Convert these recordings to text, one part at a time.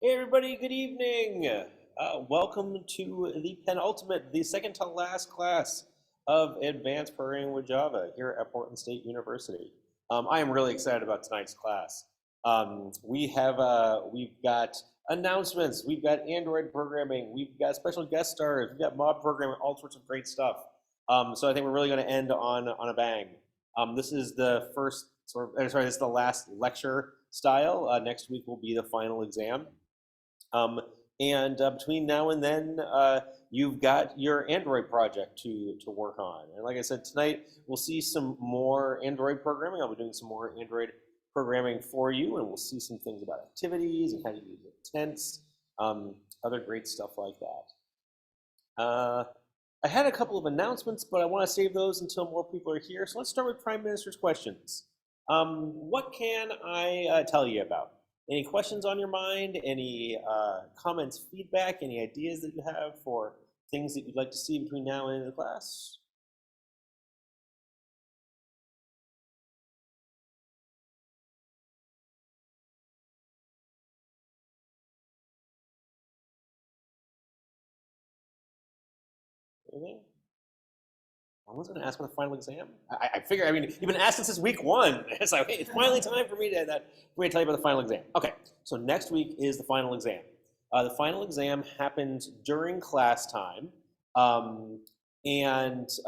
Hey everybody, good evening. Welcome to the penultimate, the second to last class of Advanced Programming with Java here at Portland State University. I am really excited about tonight's class. We've got announcements, we've got Android programming, we've got special guest stars, we've got mob programming, all sorts of great stuff. So I think we're really going to end on a bang. This is the first this is the last lecture style. Next week will be the final exam. Between now and then, you've got your Android project to work on. And like I said, tonight we'll see some more Android programming. I'll be doing some more Android programming for you, and we'll see some things about activities and how to use intents, other great stuff like that. I had a couple of announcements, but I want to save those until more people are here. So let's start with Prime Minister's questions. What can I tell you about? Any questions on your mind? Any comments, feedback, any ideas that you have for things that you'd like to see between now and the class? Anything? I was going to ask for the final exam. I figure, I mean, you've been asking since week one. It's like, hey, it's finally time for me to tell you about the final exam. Okay, so next week is the final exam. The final exam happens during class time. Here's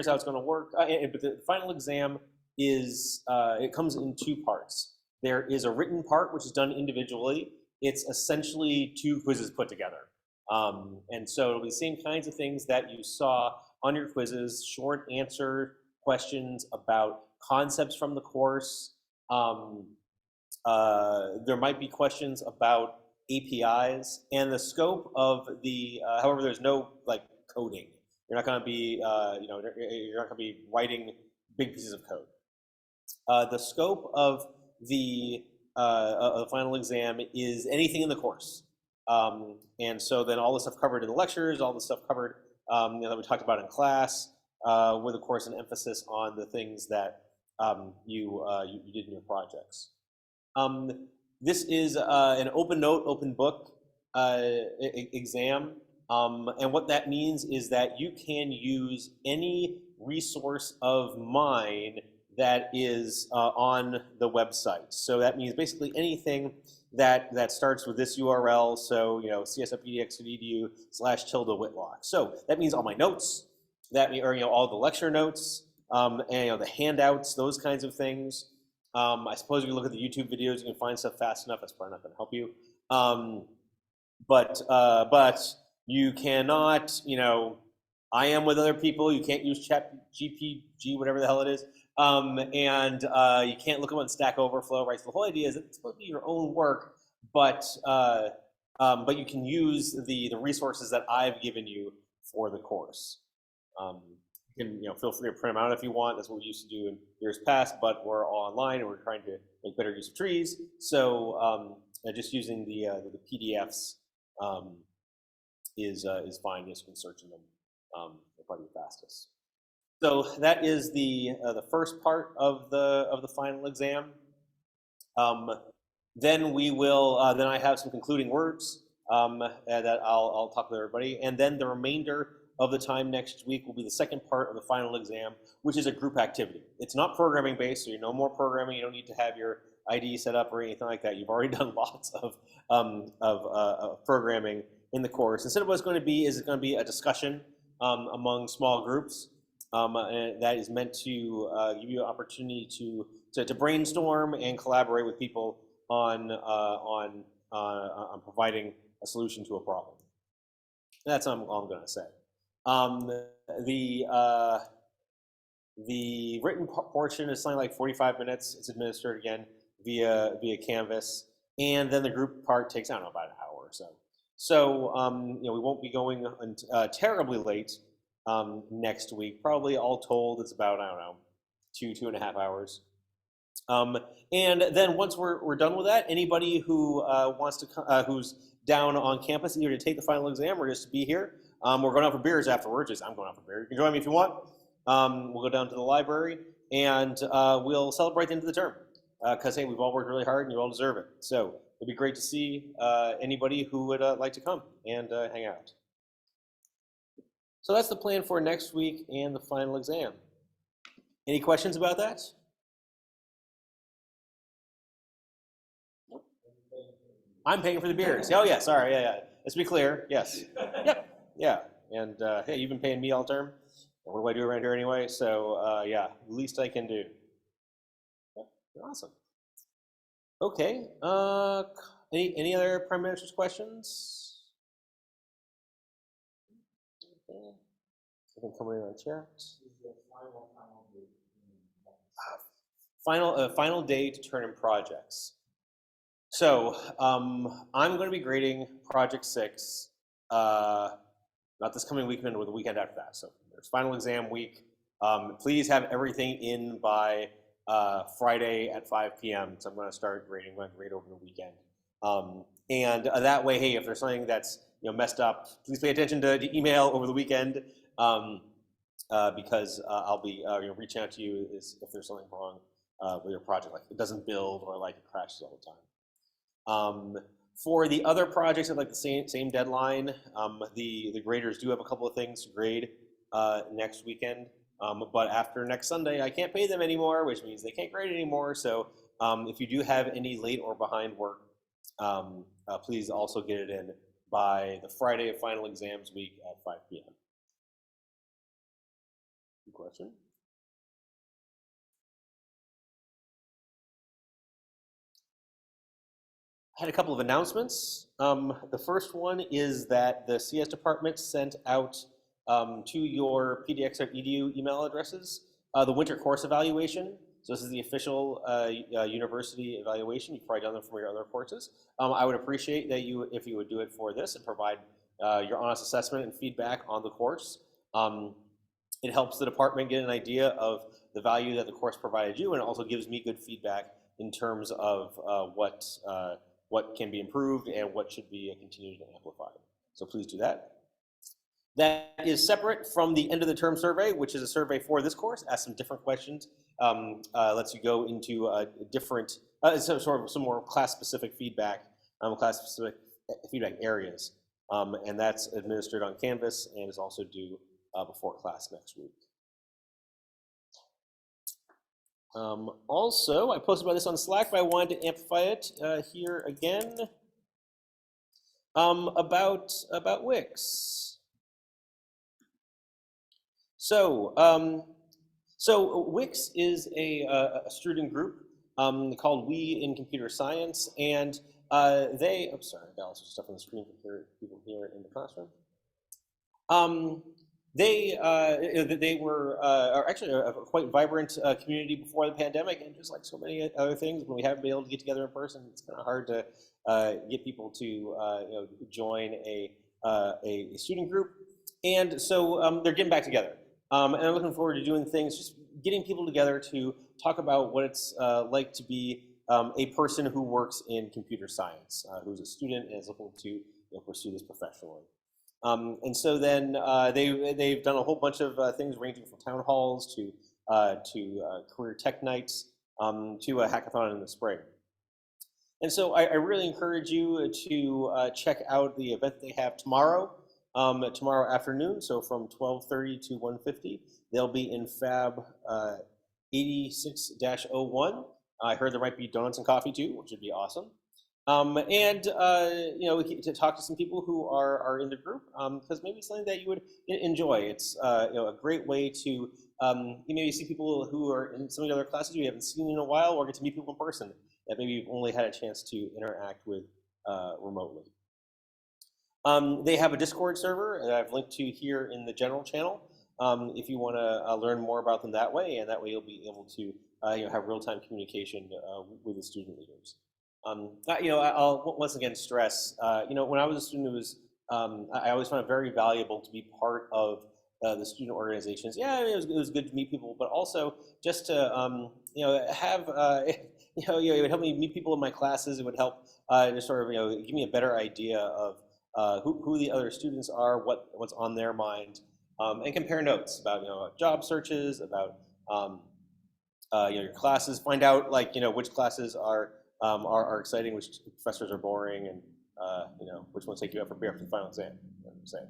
how it's going to work. But the final exam is, it comes in two parts. There is a written part, which is done individually. It's essentially two quizzes put together. And so it'll be the same kinds of things that you saw on your quizzes, short answer questions about concepts from the course. There might be questions about APIs and the scope of the, however, there's no like coding. You're not going to be, you're not going to be writing big pieces of code. The scope of the final exam is anything in the course. And so then all the stuff covered in the lectures, all the stuff covered that we talked about in class, with of course an emphasis on the things that you did in your projects. This is an open note, open book exam. And what that means is that you can use any resource of mine that is on the website. So that means basically anything that starts with this URL, so csfpdx.edu//Whitlock. So that means all my notes, all the lecture notes, and the handouts, those kinds of things. I suppose if you look at the YouTube videos, you can find stuff fast enough. That's probably not going to help you. But you cannot, I am with other people. You can't use ChatGPT, whatever the hell it is. You can't look up on Stack Overflow, right? So the whole idea is it's supposed to be your own work, but you can use the resources that I've given you for the course. You can feel free to print them out if you want. That's what we used to do in years past, but we're all online and we're trying to make better use of trees. So just using the PDFs is fine. You can search in them. They're probably the fastest. So that is the first part of the final exam. Then we will. Then I have some concluding words that I'll talk with everybody, and then the remainder of the time next week will be the second part of the final exam, which is a group activity. It's not programming based, so you're no more programming. You don't need to have your ID set up or anything like that. You've already done lots of programming in the course. Instead of what it's going to be is it's going to be a discussion among small groups. And that is meant to give you an opportunity to brainstorm and collaborate with people on providing a solution to a problem. That's all I'm going to say. The written portion is something like 45 minutes. It's administered again via Canvas, and then the group part takes, I don't know, about an hour or so. So we won't be going terribly late. Next week, probably all told, it's about, I don't know, 2.5 hours. And then once we're done with that, anybody who wants to, who's down on campus, either to take the final exam or just to be here, we're going out for beers afterwards. I'm going out for beer. You can join me if you want. We'll go down to the library and we'll celebrate the end of the term. because hey, we've all worked really hard and you all deserve it. So it'd be great to see anybody who would like to come and hang out. So that's the plan for next week and the final exam. Any questions about that? I'm paying for the beers. Oh yeah, sorry, yeah. Let's be clear. Yes. Yep. Yeah. And hey, you've been paying me all term. What do I do around here anyway? So yeah, least I can do. Yep. Awesome. Okay. Any other prime minister's questions? Okay. Something coming in on chat. Final day to turn in projects. So I'm going to be grading Project 6, not this coming weekend, or the weekend after that. So there's final exam week. Please have everything in by Friday at 5 p.m. So I'm going to start grading. I'm going to grade over the weekend. And that way, hey, if there's something that's messed up, please pay attention to email over the weekend, because I'll be reaching out to you if there's something wrong with your project, like it doesn't build or like it crashes all the time. For the other projects at like the same deadline, the graders do have a couple of things to grade next weekend. But after next Sunday, I can't pay them anymore, which means they can't grade anymore. So if you do have any late or behind work, please also get it in by the Friday of final exams week at 5 p.m. Good question. I had a couple of announcements. The first one is that the CS department sent out to your pdx.edu email addresses the winter course evaluation. So this is the official university evaluation. You've probably done them for your other courses. I would appreciate that if you would do it for this and provide your honest assessment and feedback on the course. It helps the department get an idea of the value that the course provided you, and it also gives me good feedback in terms of what can be improved and what should be continued and amplified. So please do that. That is separate from the end of the term survey, which is a survey for this course, asks some different questions, lets you go into different, sort of some more class-specific feedback, class-specific feedback areas. And that's administered on Canvas and is also due before class next week. Also, I posted about this on Slack, but I wanted to amplify it here again about Wix. So, Wix is a student group called We in Computer Science, and they. Oops, sorry, I got lots of stuff on the screen for people here in the classroom. They were are actually a quite vibrant community before the pandemic, and just like so many other things, when we haven't been able to get together in person, it's kind of hard to get people to join a student group. And so they're getting back together, and they're looking forward to doing things, just getting people together to talk about what it's like to be a person who works in computer science, who's a student and is looking to pursue this professionally. And so then they've done a whole bunch of things ranging from town halls to career tech nights to a hackathon in the spring. And so I really encourage you to check out the event they have tomorrow, tomorrow afternoon. So from 12:30 to 1:50, they'll be in Fab 86-01. I heard there might be donuts and coffee too, which would be awesome. And to talk to some people who are in the group, because maybe it's something that you would enjoy. It's a great way to you maybe see people who are in some of the other classes you haven't seen in a while, or get to meet people in person that maybe you've only had a chance to interact with remotely. They have a Discord server that I've linked to here in the general channel. If you want to learn more about them that way, and that way you'll be able to have real-time communication with the student leaders. I'll once again stress, when I was a student, it was I always found it very valuable to be part of the student organizations. Yeah, I mean, it was good to meet people, but also just to have it would help me meet people in my classes. It would help just sort of give me a better idea of who the other students are, what's on their mind, and compare notes about job searches, about your classes. Find out which classes are exciting, which professors are boring, and which ones take you out for beer after the final exam. You know what I'm saying?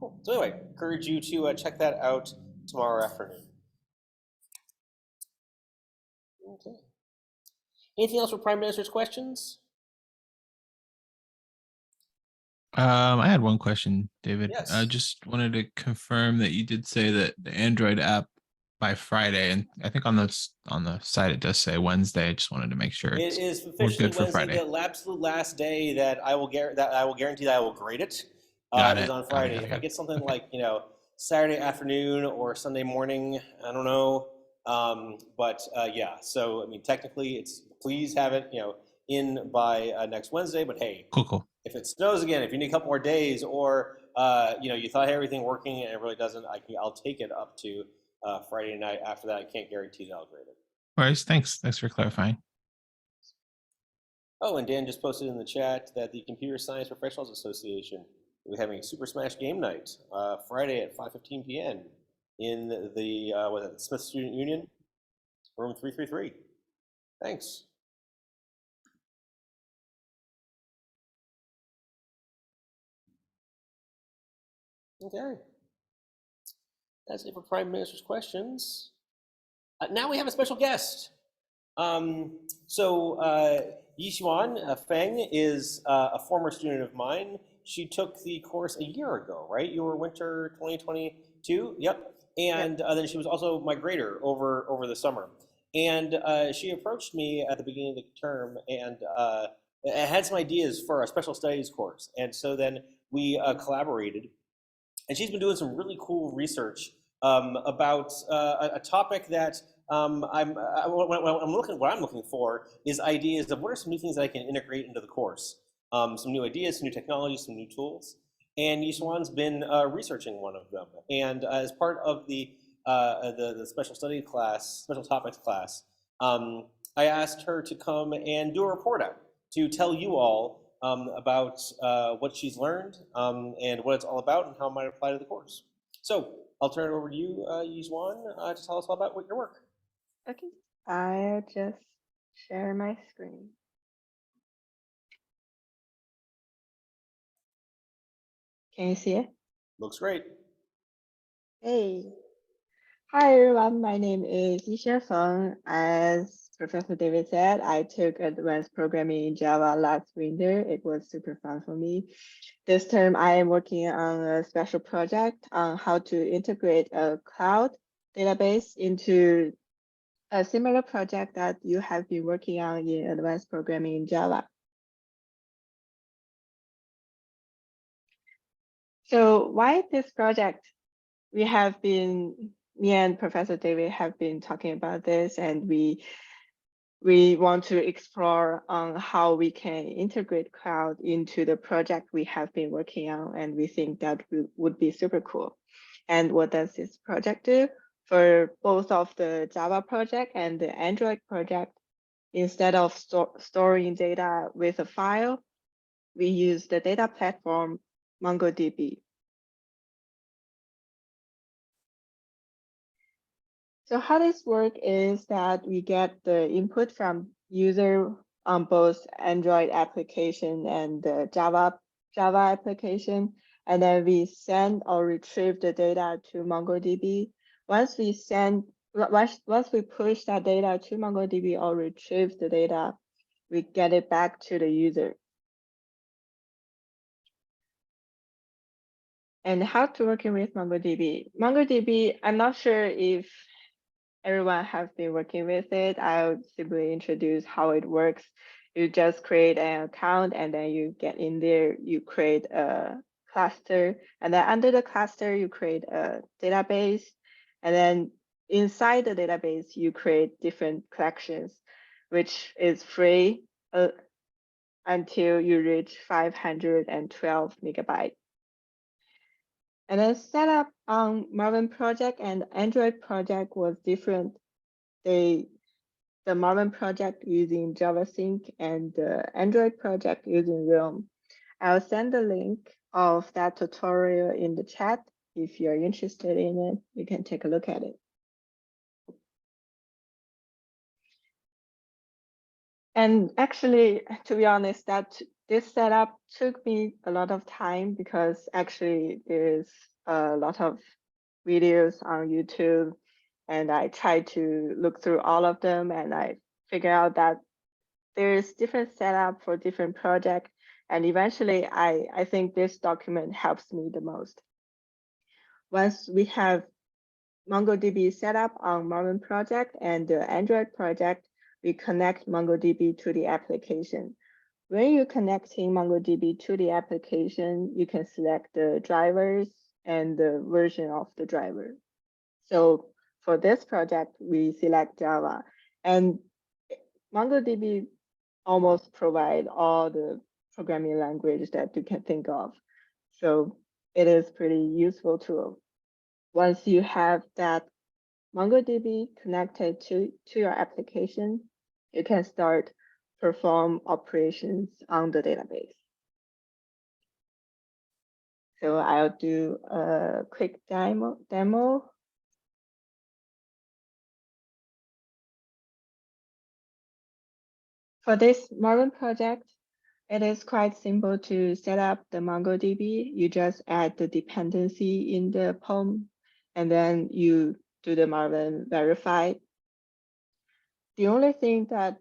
Cool. So anyway, encourage you to check that out tomorrow afternoon. Okay. Anything else for Prime Minister's questions? I had one question, David. Yes. I just wanted to confirm that you did say that the Android app by Friday, and I think on the site it does say Wednesday. I just wanted to make sure It is we're officially good for Wednesday, Friday. the absolute last day that I will guarantee that I will grade it. Got Is it. on Got Friday. it. If I get something like Saturday afternoon or Sunday morning, I don't know. But yeah, so I mean, technically, please have it in by next Wednesday. But hey, Cool. if it snows again, if you need a couple more days, or you thought everything working and it really doesn't, I'll take it up to Friday night. After that, I can't guarantee that I'll grade it. All right. Thanks for clarifying. Oh, and Dan just posted in the chat that the Computer Science Professionals Association will be having a Super Smash game night Friday at 5:15 p.m. in the Smith Student Union, room 333. Thanks. Okay. That's it for Prime Minister's questions. Now we have a special guest. Yixuan Feng is a former student of mine. She took the course a year ago, right? You were winter 2022. Yep. And then she was also my grader over the summer. And she approached me at the beginning of the term and had some ideas for a special studies course. And so then we collaborated. And she's been doing some really cool research about a topic that what I'm looking for is ideas of what are some new things that I can integrate into the course. Some new ideas, some new technologies, some new tools. And Yixuan's been researching one of them. And as part of the special study class, special topics class, I asked her to come and do a report out to tell you all about what she's learned and what it's all about and how it might apply to the course. So I'll turn it over to you, Yixuan, to tell us all about your work. Okay, I'll just share my screen. Can you see it? Looks great. Hey. Hi everyone, my name is Yixuan Feng. As Professor David said, I took advanced programming in Java last winter. It was super fun for me. This term, I am working on a special project on how to integrate a cloud database into a similar project that you have been working on in advanced programming in Java. So why this project? Me and Professor David have been talking about this, and we want to explore on how we can integrate cloud into the project we have been working on, and we think that would be super cool. And what does this project do? For both of the Java project and the Android project, instead of storing data with a file, we use the data platform MongoDB. So how this works is that we get the input from user on both Android application and the Java application, and then we send or retrieve the data to MongoDB. Once we push that data to MongoDB or retrieve the data, we get it back to the user. And how to working with MongoDB. MongoDB, I'm not sure if everyone have been working with it. I'll simply introduce how it works. You just create an account and then you get in there, you create a cluster, and then under the cluster, you create a database. And then inside the database, you create different collections, which is free until you reach 512 megabytes. And then setup on Marvin project and Android project was different. The Marvin project using JavaSync and the Android project using Realm. I'll send the link of that tutorial in the chat. If you're interested in it, you can take a look at it. And actually, to be honest, this setup took me a lot of time because actually there's a lot of videos on YouTube, and I tried to look through all of them, and I figured out that there's different setup for different projects. And eventually, I think this document helps me the most. Once we have MongoDB set up on Marvin project and the Android project, we connect MongoDB to the application. When you're connecting MongoDB to the application, you can select the drivers and the version of the driver. So for this project, we select Java, and MongoDB almost provide all the programming language that you can think of. So it is pretty useful tool. Once you have that MongoDB connected to your application, you can start perform operations on the database. So I'll do a quick demo. For this Marvin project, it is quite simple to set up the MongoDB. You just add the dependency in the POM, and then you do the Marvin verify. The only thing that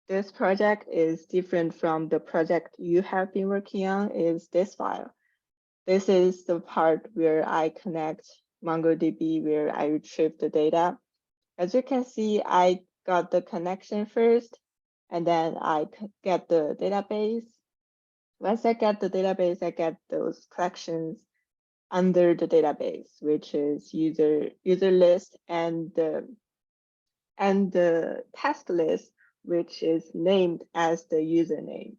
this project is different from the project you have been working on is this file. This is the part where I connect MongoDB, where I retrieve the data. As you can see, I got the connection first, and then I get the database. Once I get the database, I get those collections under the database, which is user list and the task list, which is named as the username.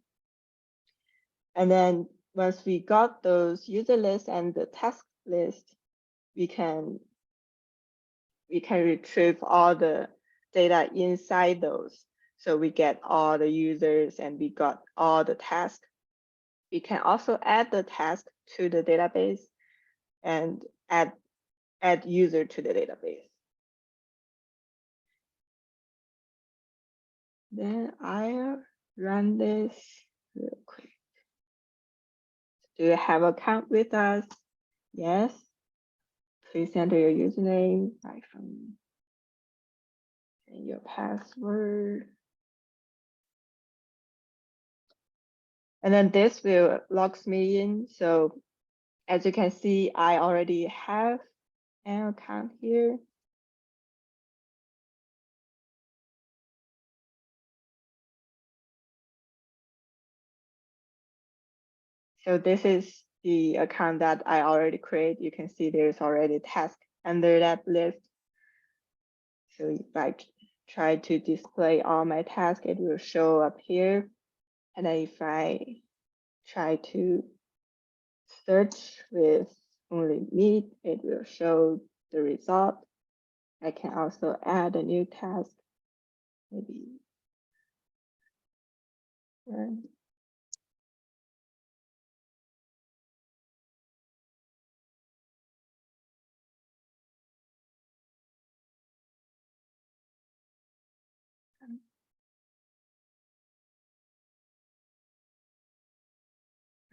And then once we got those user list and the task list, we can retrieve all the data inside those. So we get all the users and we got all the tasks. We can also add the task to the database and add user to the database. Then I'll run this real quick. Do you have an account with us? Yes. Please enter your username, iPhone, and your password. And then this will logs me in. So as you can see, I already have an account here. So this is the account that I already created. You can see there's already a task under that list. So if I try to display all my tasks, it will show up here. And then if I try to search with only meat, it will show the result. I can also add a new task, maybe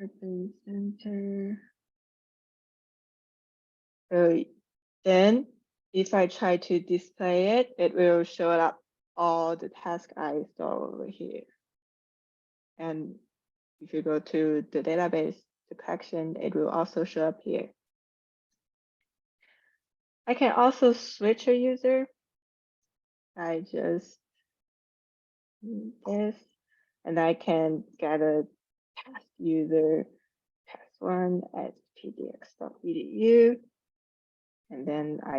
urban center. So then if I try to display it, it will show up all the tasks I saw over here. And if you go to the database, the collection, it will also show up here. I can also switch a user. I just do this, and I can get a task user task1 at pdx.edu, and then I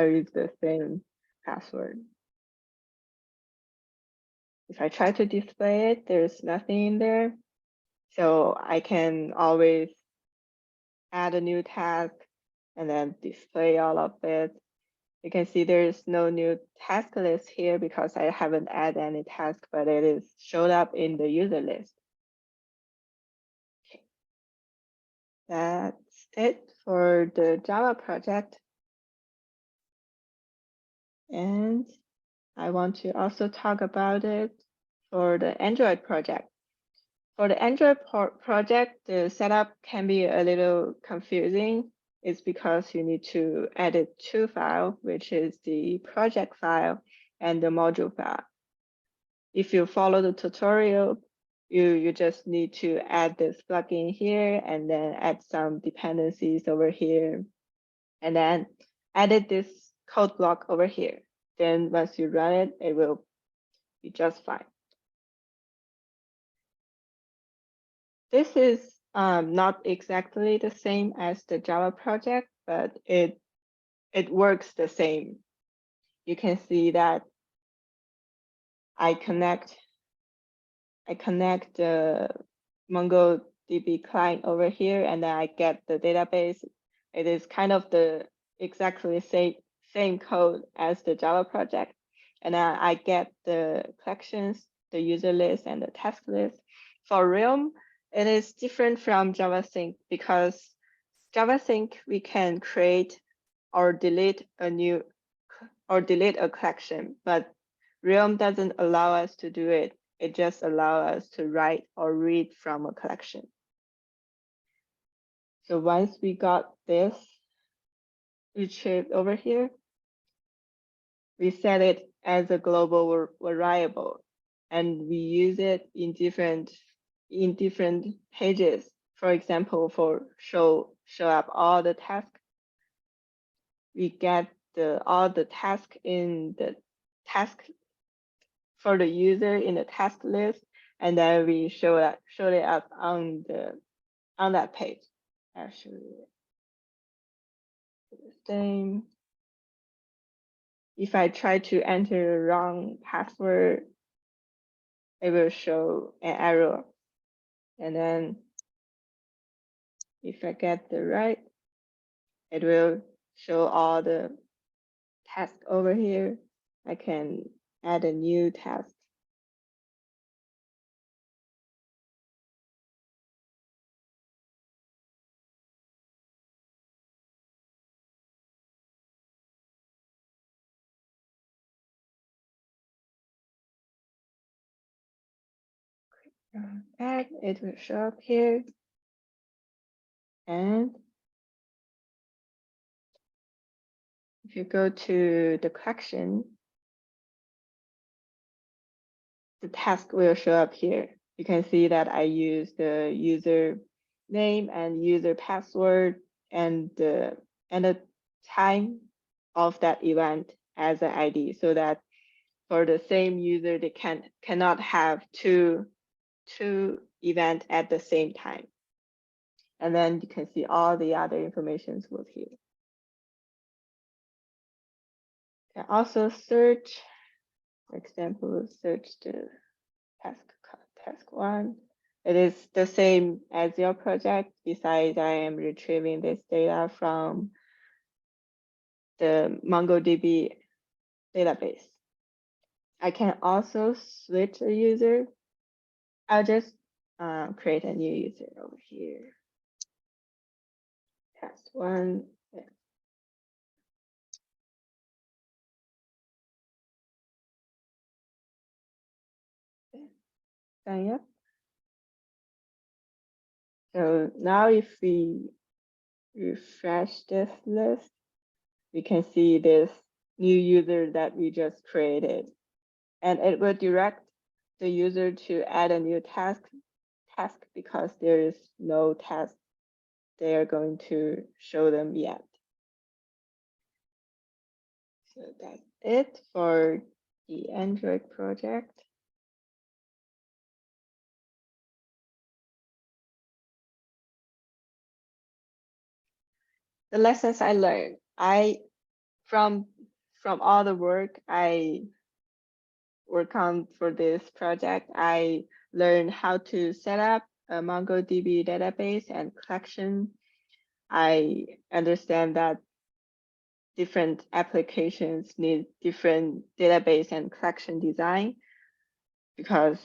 use the same password. If I try to display it, there's nothing in there. So I can always add a new task and then display all of it. You can see there's no new task list here because I haven't added any task, but it is showed up in the user list. Okay. That's it for the Java project. And I want to also talk about it for the Android project. For the Android project, the setup can be a little confusing. It's because you need to edit two files, which is the project file and the module file. If you follow the tutorial, you just need to add this plugin here and then add some dependencies over here, and then edit this code block over here. Then once you run it, it will be just fine. This is not exactly the same as the Java project, but it works the same. You can see that I connect the MongoDB client over here, and then I get the database. It is kind of the exactly same code as the Java project. And then I get the collections, the user list, and the task list. For Realm, it is different from JavaSync because JavaSync, we can create or delete a collection, but Realm doesn't allow us to do it. It just allows us to write or read from a collection. So once we got this retrieved over here, we set it as a global variable, and we use it in different pages. For example, for show up all the tasks, we get all the tasks in the task for the user in the task list, and then we show it up on that page. Actually, the same. If I try to enter the wrong password, it will show an error. And then if I get the right, it will show all the tasks over here. I can add a new task. Add, it will show up here. And if you go to the collection, the task will show up here. You can see that I use the user name and user password and the time of that event as an ID, so that for the same user, they cannot have two events at the same time. And then you can see all the other informations was here. You can also search, for example, search the task 1. It is the same as your project. Besides, I am retrieving this data from the MongoDB database. I can also switch a user. I'll just create a new user over here. Task 1. Sign up. So now if we refresh this list, we can see this new user that we just created. And it will direct the user to add a new task because there is no task they are going to show them yet. So that's it for the Android project. The lessons I learned, from all the work I work on for this project, I learned how to set up a MongoDB database and collection. I understand that different applications need different database and collection design, because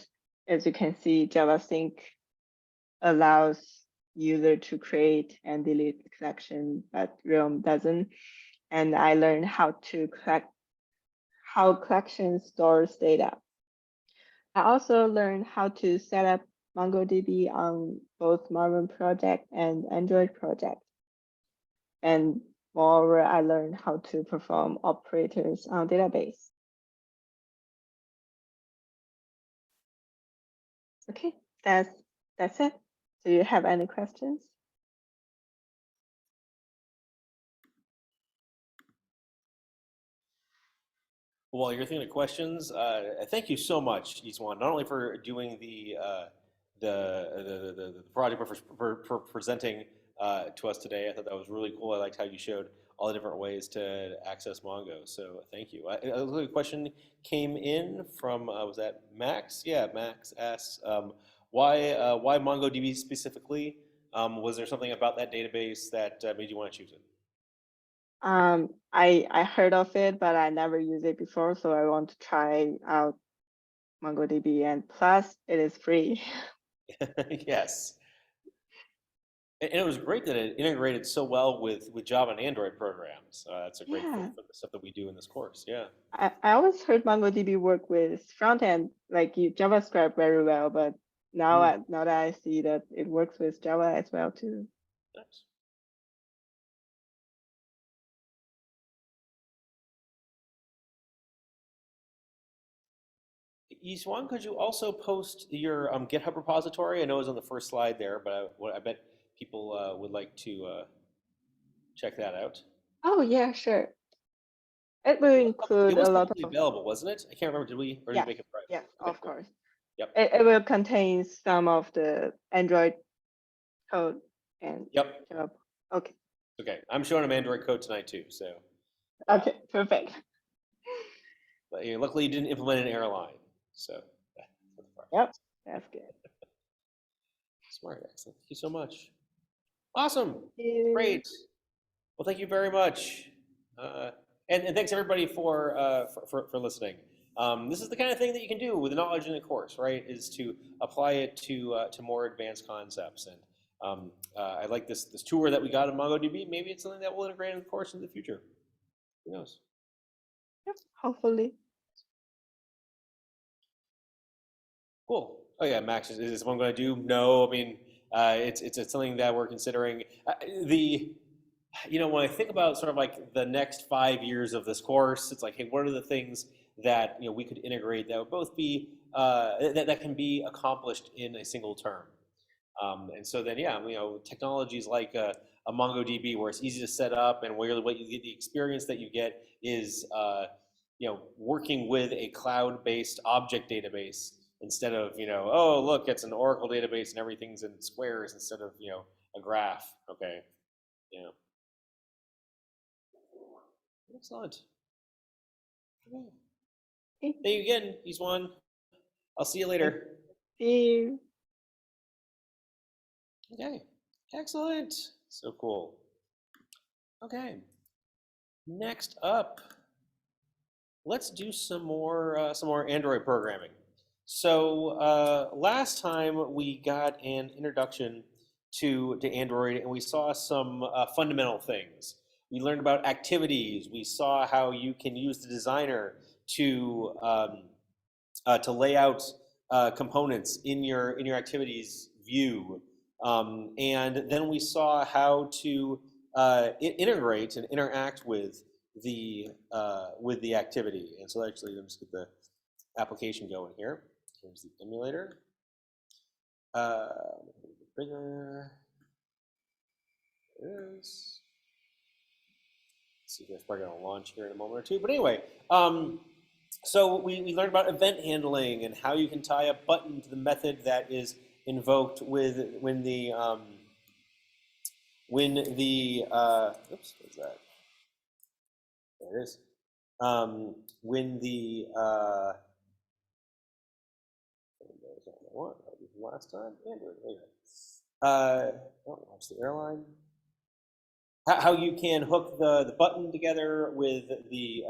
as you can see, JavaSync allows user to create and delete the collection, but Realm doesn't. And I learned how collection stores data. I also learned how to set up MongoDB on both Marvin project and Android project. And moreover, I learned how to perform operators on database. Okay, that's it. Do you have any questions? While you're thinking of questions, thank you so much, Yixuan, not only for doing the project, but for presenting to us today. I thought that was really cool. I liked how you showed all the different ways to access Mongo. So thank you. A question came in from was that Max? Yeah, Max asks why MongoDB specifically? Was there something about that database that made you want to choose it? I heard of it, but I never used it before, so I want to try out MongoDB, and plus it is free. Yes. And it was great that it integrated so well with Java and Android programs. That's a great fit Yeah, for the stuff that we do in this course. Yeah. I always heard MongoDB work with front end, like JavaScript very well, but now Mm, now that I see that it works with Java as well too. nice. Yixuan, could you also post your GitHub repository? I know it was on the first slide there, but I bet people would like to check that out. Oh yeah, sure. It will It include was a lot publicly of, available, wasn't it? I can't remember. Did we, or did we yes, make it private? yes, Okay, of cool. course. Yep. It will contain some of the Android code and Yep. Java. Okay, Okay. I'm showing them Android code tonight too. So, okay, perfect. but luckily you didn't implement an airline. So, that's fine. Yep, that's good. Smart. Excellent. Thank you so much. Awesome. You. Great. Well, thank you very much. Uh, and thanks everybody for listening. This is the kind of thing that you can do with the knowledge in the course, right? Is to apply it to more advanced concepts. And I like this tour that we got in MongoDB. Maybe it's something that we'll integrate in the course in the future. Who knows? Yep, hopefully. Cool. Oh yeah, Max, is this what I'm going to do? No, I mean it's something that we're considering. When I think about sort of like the next 5 years of this course, it's like, hey, what are the things that we could integrate that would both be that can be accomplished in a single term? And so then, yeah, technologies like a MongoDB where it's easy to set up and where what you get, the experience that you get is working with a cloud-based object database instead of oh look, it's an Oracle database and everything's in squares instead of a graph. Okay, yeah. Excellent. Okay. Okay, Thank you again, Yixuan. I'll see you later. see you. Okay. Excellent. So cool. Okay. Next up, let's do some more Android programming. So last time we got an introduction to Android, and we saw some fundamental things. We learned about activities. We saw how you can use the designer to lay out components in your activities view, and then we saw how to integrate and interact with the activity. And so actually, let me just get the application going here. Here's the emulator. Bigger. There it is. Let's see if it's probably going to launch here in a moment or two. But anyway, so we learned about event handling and how you can tie a button to the method that is invoked when the oops, what's that? There it is. When the last time Android. Watch the airline. How you can hook the button together with the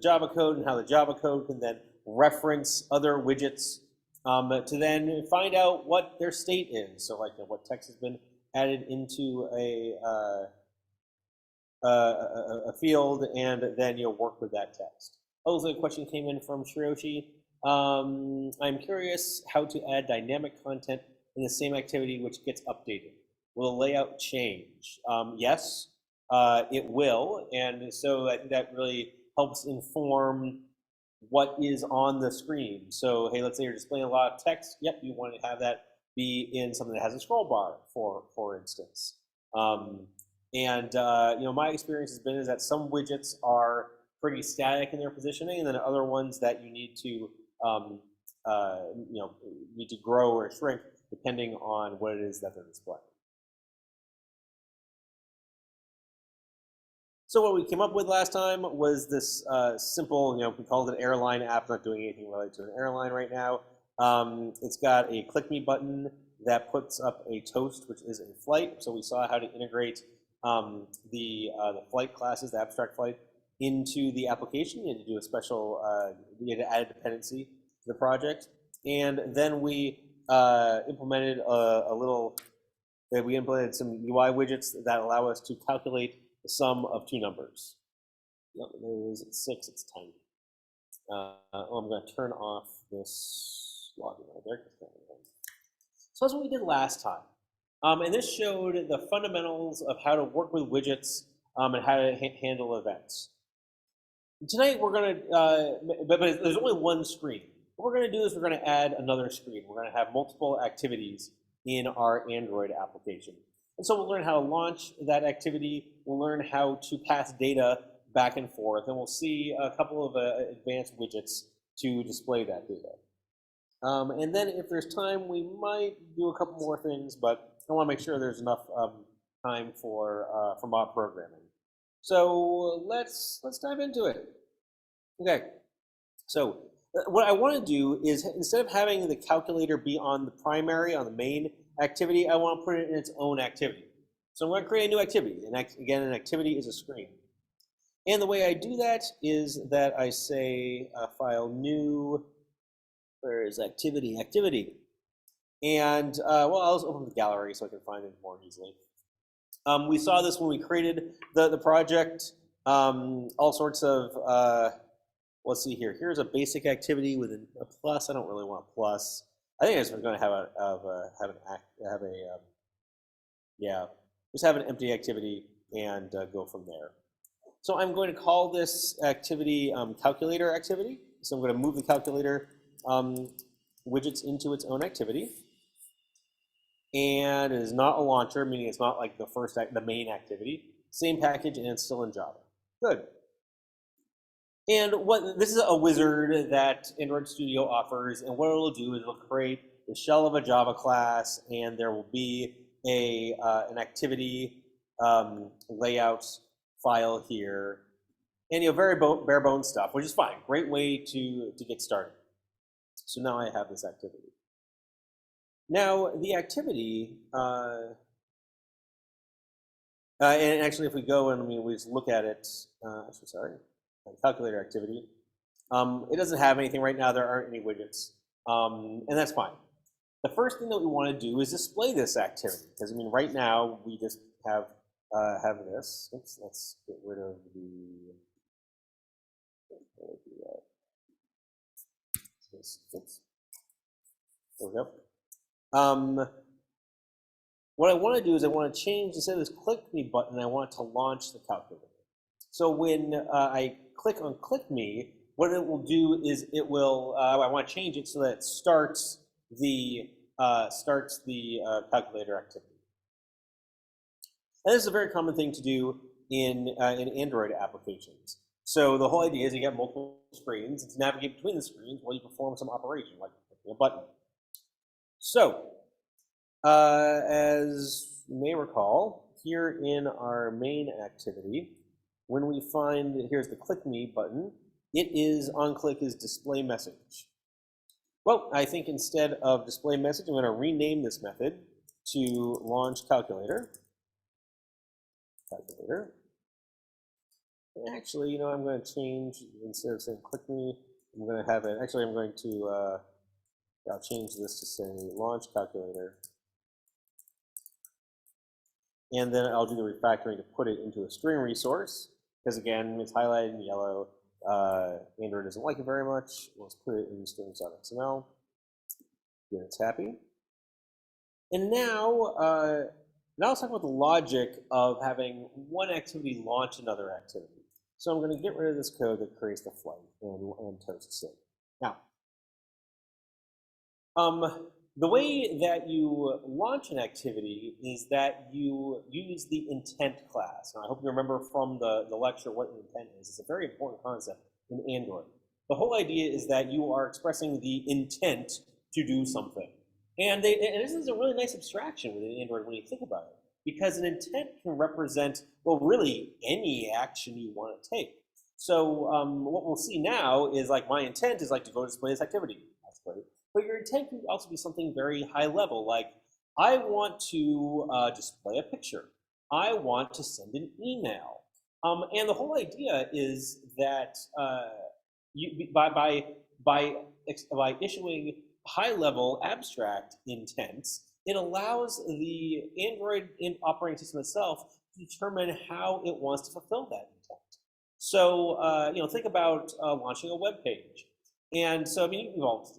Java code, and how the Java code can then reference other widgets to then find out what their state is. So like what text has been added into a field, and then you'll work with that text. Hopefully, a question came in from Shiryoshi. I'm curious how to add dynamic content in the same activity which gets updated. Will the layout change? Yes, it will. And so I think that really helps inform what is on the screen. So, hey, let's say you're displaying a lot of text. Yep, you want to have that be in something that has a scroll bar, for instance. My experience has been is that some widgets are pretty static in their positioning, and then other ones that you need to need to grow or shrink depending on what it is that they're displaying. So what we came up with last time was this simple, we called it an airline app. Not doing anything related to an airline right now. It's got a click me button that puts up a toast, which is a flight. So we saw how to integrate the flight classes, the abstract flight, into the application. You had to do a special, you had to add a dependency to the project. And then we implemented we implemented some UI widgets that allow us to calculate the sum of two numbers. Yep, there is 6, it's tiny. I'm going to turn off this login right there. So that's what we did last time. And this showed the fundamentals of how to work with widgets and how to handle events. Tonight we're going to, but there's only one screen. What we're going to do is we're going to add another screen. We're going to have multiple activities in our Android application. And so we'll learn how to launch that activity. We'll learn how to pass data back and forth. And we'll see a couple of advanced widgets to display that data. And then if there's time, we might do a couple more things, but I want to make sure there's enough time for mob programming. So let's dive into it. Okay, so what I want to do is instead of having the calculator be on the primary, on the main activity, I want to put it in its own activity. So I'm going to create a new activity. And again, an activity is a screen. And the way I do that is that I say file new, where is activity? And I'll just open the gallery so I can find it more easily. We saw this when we created the project. All sorts of, let's see here. Here's a basic activity with a plus. I don't really want a plus. I think I just was going to just have an empty activity and go from there. So I'm going to call this activity calculator activity. So I'm going to move the calculator widgets into its own activity. And it is not a launcher, meaning it's not like the main activity. Same package, and it's still in Java. Good. And this is a wizard that Android Studio offers, and what it'll do is it'll create the shell of a Java class, and there will be an activity layout file here, and very bare bones stuff, which is fine. Great way to get started. So now I have this activity. Now the activity, and actually, if we go and we just look at it, calculator activity. It doesn't have anything right now. There aren't any widgets, and that's fine. The first thing that we want to do is display this activity, because right now we just have this. Oops, let's get rid of the. Oops. There we go. What I want to do is I want to change, instead of this click me button, I want to launch the calculator. So when I click on click me, what it will do is it will, I want to change it so that it starts the calculator activity. And this is a very common thing to do in Android applications. So the whole idea is you get multiple screens, and to navigate between the screens while you perform some operation, like clicking a button. So, as you may recall, here in our main activity, when we find, here's the click me button, it is on click is display message. Well, I think instead of display message, I'm going to rename this method to launch calculator. And actually, I'm going to change, instead of saying click me, I'm going to have it, actually I'm going to, I'll change this to say launch calculator. And then I'll do the refactoring to put it into a string resource, because again, it's highlighted in yellow. Android doesn't like it very much. Let's put it in strings.xml. Then it's happy. And now, now let's talk about the logic of having one activity launch another activity. So I'm going to get rid of this code that creates the flight and toasts it. Now, the way that you launch an activity is that you use the intent class. Now, I hope you remember from the lecture what an intent is. It's a very important concept in Android. The whole idea is that you are expressing the intent to do something. And this is a really nice abstraction within Android when you think about it, because an intent can represent, well, really any action you want to take. So what we'll see now is like my intent is like to go display this activity. That's great. But your intent can also be something very high level, like I want to display a picture. I want to send an email. And the whole idea is that by issuing high-level abstract intents, it allows the Android operating system itself to determine how it wants to fulfill that intent. So, think about launching a web page. And so, I mean, you all,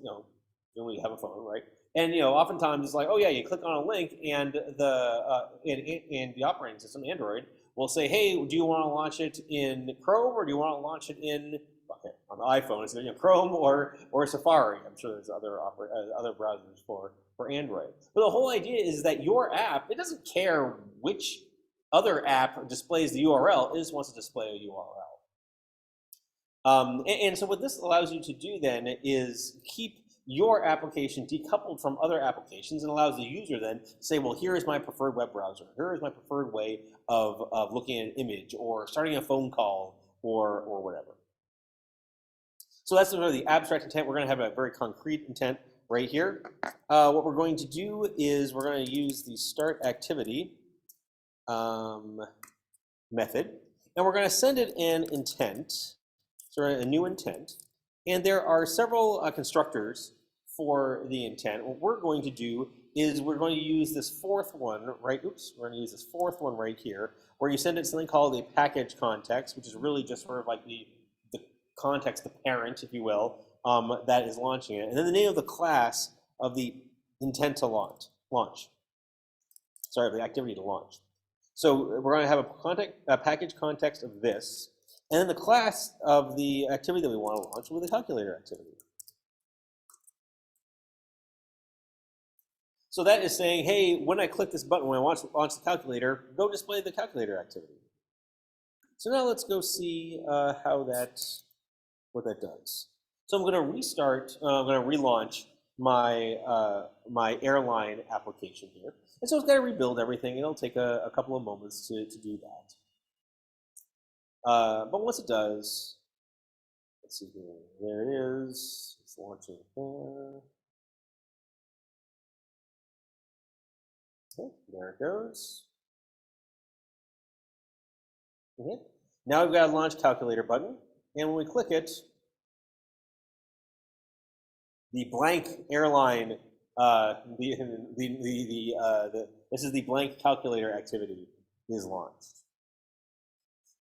when you have a phone, right? And, oftentimes it's like, oh yeah, you click on a link and the operating system, Android, will say, hey, do you want to launch it in Chrome or do you want to launch it in, on the iPhone, it's Chrome or Safari. I'm sure there's other browsers for Android. But the whole idea is that your app, it doesn't care which other app displays the URL, it just wants to display a URL. And so what this allows you to do then is keep your application decoupled from other applications and allows the user then to say, well, here is my preferred web browser. Here is my preferred way of looking at an image or starting a phone call or whatever. So that's sort of the abstract intent. We're going to have a very concrete intent right here. What we're going to do is we're going to use the start activity method, and we're going to send it an intent, so a new intent. And there are several constructors for the intent. What we're going to do is we're going to use this fourth one, right? Oops, we're going to use this fourth one right here, where you send it something called a package context, which is really just sort of like the context, the parent, if you will, that is launching it. And then the name of the class of the intent to launch. Sorry, the activity to launch. So we're going to have a package context of this, and then the class of the activity that we want to launch will be the calculator activity. So that is saying, hey, when I click this button, when I launch the calculator, go display the calculator activity. So now let's go see what that does. So I'm going to restart, I'm going to relaunch my, my airline application here. And so it's got to rebuild everything. It'll take a couple of moments to do that. But once it does, let's see here, there it is. It's launching there. Okay, there it goes. Okay. Now we've got a launch calculator button. And when we click it, the blank airline, this is the blank calculator activity is launched.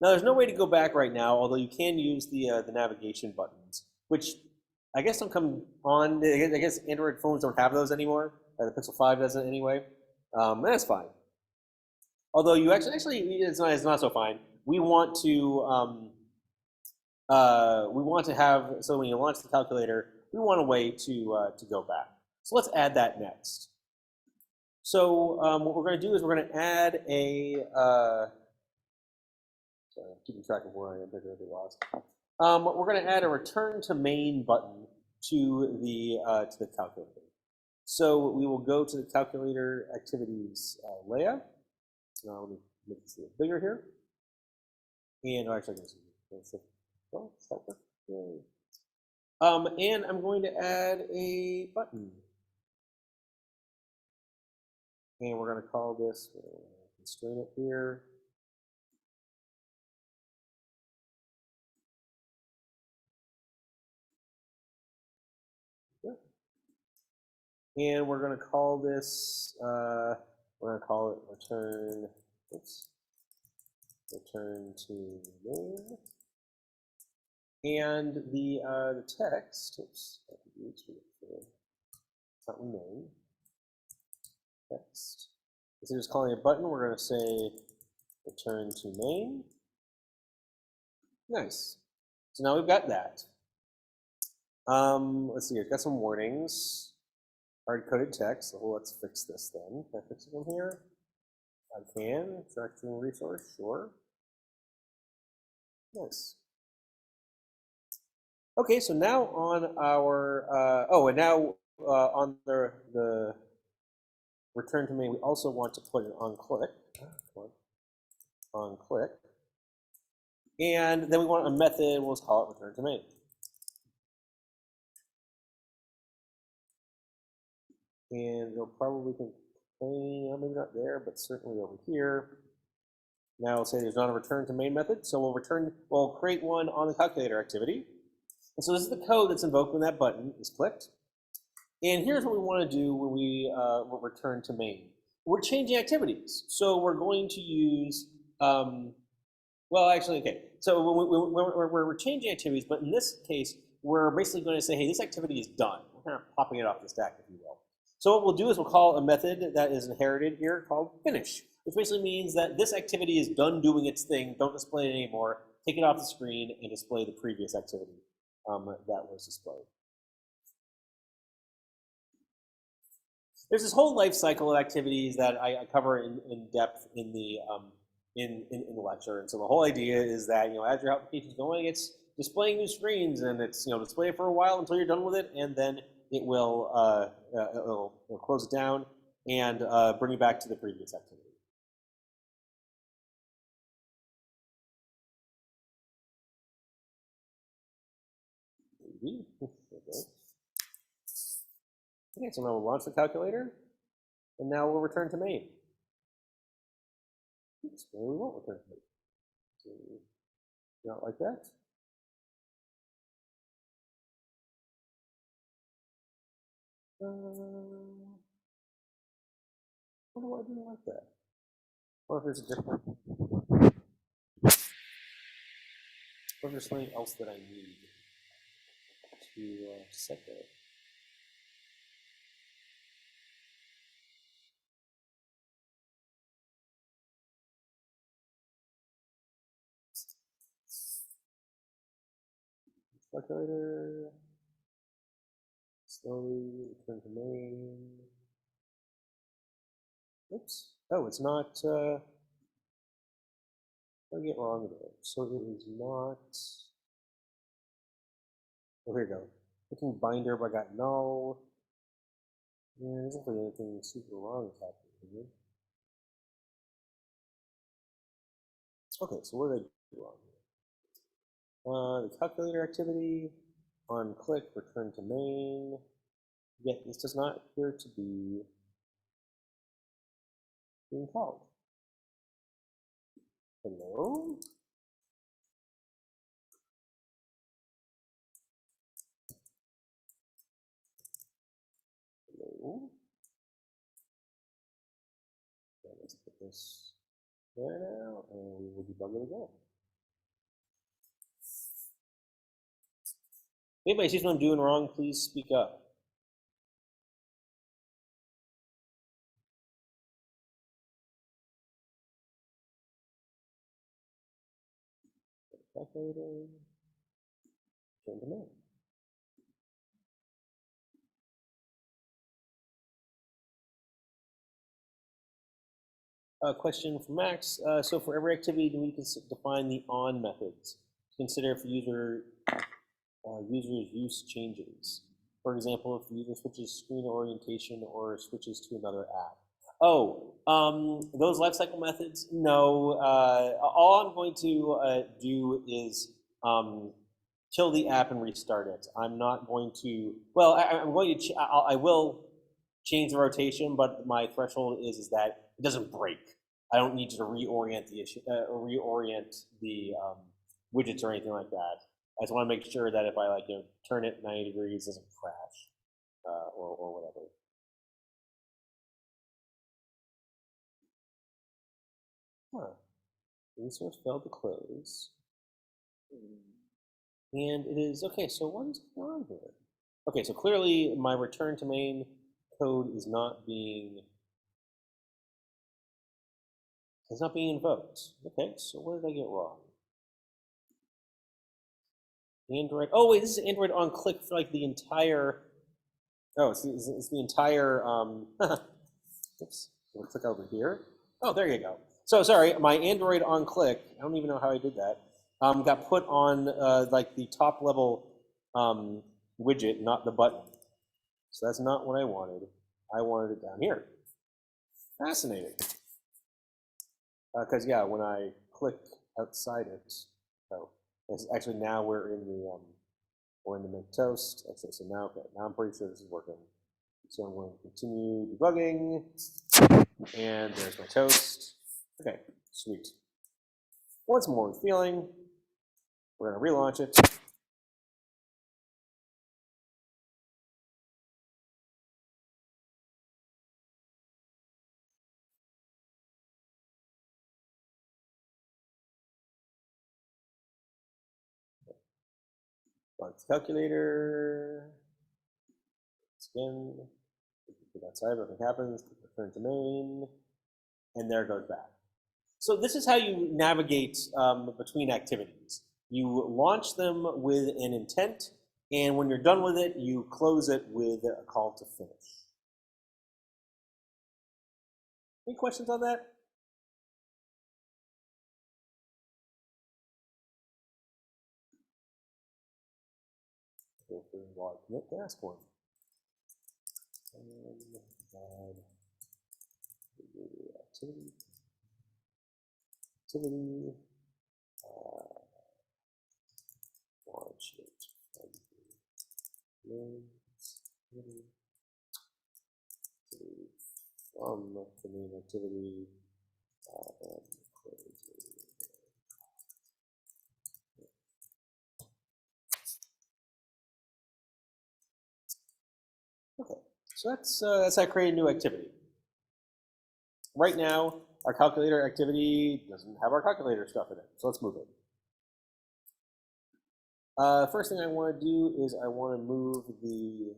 Now there's no way to go back right now, although you can use the navigation buttons, which I guess don't come on. I guess Android phones don't have those anymore. The Pixel 5 doesn't anyway. That's fine. Although you actually it's not so fine. We want to have, so when you launch the calculator, we want a way to go back. So let's add that next. So what we're going to do is we're going to add a, sorry, I'm keeping track of where I am, but I lost. We're going to add a return to main button to the calculator. So we will go to the calculator activities layout. Let me make this a little bigger here. And actually, and I'm going to add a button. And we're going to call this, constrain it here. And we're going to call this, we're going to call it return, return to main. And the text, oops, it's not name, text. Instead of just calling it a button, we're going to say return to main. Nice. So now we've got that. Let's see, I've got some warnings. Hard-coded text. So let's fix this then. Can I fix it from here? I can. Extraction resource, sure. Nice. Okay, so now on our and now on the return to main, we also want to put an on-click. On-click. And then we want a method, we'll just call it return to main. And it'll probably contain, maybe not there, but certainly over here. Now we'll say there's not a return to main method, so we'll create one on the calculator activity. And so this is the code that's invoked when that button is clicked. And here's what we want to do when we will return to main. We're changing activities. So we're going to use, well, actually, okay. So we're changing activities, but in this case, we're basically going to say, hey, this activity is done. We're kind of popping it off the stack, if you will. So what we'll do is we'll call a method that is inherited here called finish, which basically means that this activity is done doing its thing. Don't display it anymore. Take it off the screen and display the previous activity that was displayed. There's this whole life cycle of activities that I cover in depth in the lecture, and so the whole idea is that as your application is going, it's displaying new screens, and it's display it for a while until you're done with it, and then it will it'll close it down and bring you back to the previous activity. Okay, so now we'll launch the calculator, and now we'll return to main. Oops, maybe we won't return to main. So, not like that. What do I do like that? Or if there's a different, or if there's something else that I need to set there. Calculator, slowly return to main. Oops. Oh, it's not. What did I get wrong there? So it is not. Oh, here we go. Looking binder, but I got null. Yeah, there isn't really anything super wrong with happening here. Okay, so what did I do wrong here? The calculator activity, on click, return to main. Yet this does not appear to be being called. Hello? Hello? Okay, let's put this there now, and we will debug it again. If anybody sees what I'm doing wrong, please speak up. Calculator, turn to main. Question from Max. So for every activity, do we define the on methods? Consider if user's use changes. For example, if the user switches screen orientation or switches to another app. Oh, those lifecycle methods? No. All I'm going to do is kill the app and restart it. I'm not going to. Well, I'm going to. I will change the rotation, but my threshold is that it doesn't break. I don't need to reorient the issue, reorient the widgets or anything like that. I just want to make sure that if I turn it 90 degrees, it doesn't crash or whatever. Huh. Resource failed to close. And it is, okay, so what is going on here? Okay, so clearly my return to main code is not being invoked. Okay, so what did I get wrong? Android, oh wait, this is Android on click for like the entire, oh, it's the entire, oops, I'm gonna click over here. Oh, there you go. So sorry, my Android on click, I don't even know how I did that, got put on like the top level widget, not the button. So that's not what I wanted. I wanted it down here. Fascinating. Because yeah, when I click outside it, oh, it's actually now we're in the make toast. Actually, so now, okay, now I'm pretty sure this is working. So I'm going to continue debugging, and there's my toast. Okay, sweet. Once more with feeling, we're going to relaunch it. Launch the calculator. Again, get outside, nothing happens. Return to main, and there it goes back. So this is how you navigate between activities. You launch them with an intent, and when you're done with it, you close it with a call to finish. Any questions on that? Go for log commit to ask one. And add activity. Launch it from the main activity and close it. Okay, so that's how I create a new activity. Right now, our calculator activity doesn't have our calculator stuff in it, so let's move it. First thing I want to do is I want to move the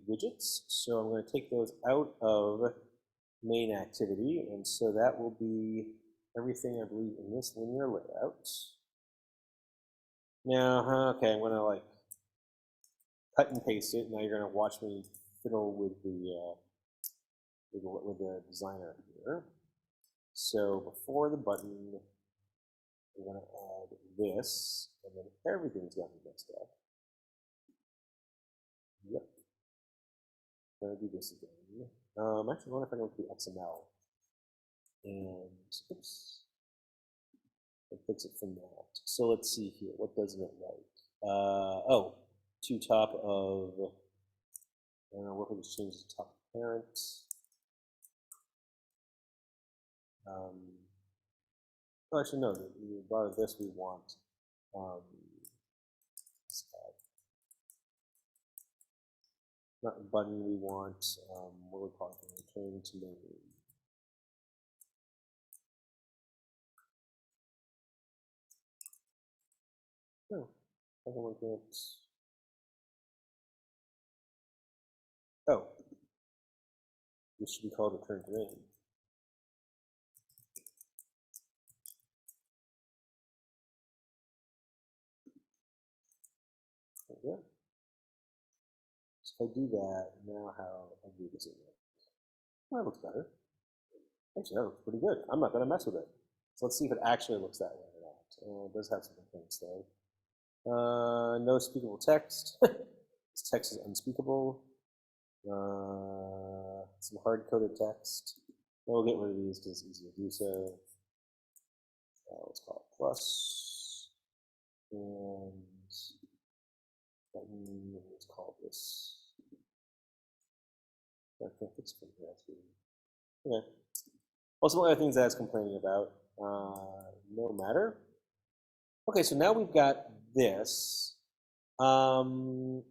widgets. So I'm going to take those out of main activity, and so that will be everything I believe in this linear layout. Now, okay, I'm going to like cut and paste it. Now you're going to watch me fiddle with the designer here. So before the button, we're going to add this, and then everything's got to be mixed up. Yep. I'm going to do this again. Actually, I wonder if I can do XML. And, oops. I'll fix it from that. So let's see here. What does it look like? Oh, to top of, I don't know, what if we just change the top parent? Oh, actually, no, the bottom of this we want. Not a button, we want, what do we call it? Return to main. Oh, I can look at, oh, this should be called return to main. Yeah. So if I do that, now how ugly does it look? Well, that looks better. Actually, that looks pretty good. I'm not going to mess with it. So let's see if it actually looks that way or not. It does have some complaints though. No speakable text. This text is unspeakable. Some hard-coded text. We'll get rid of these because it's easy to do so. Let's call it plus. And let's call this. I can't fix it here. Okay. Well, some other things that I was complaining about. No matter. Okay, so now we've got this. Now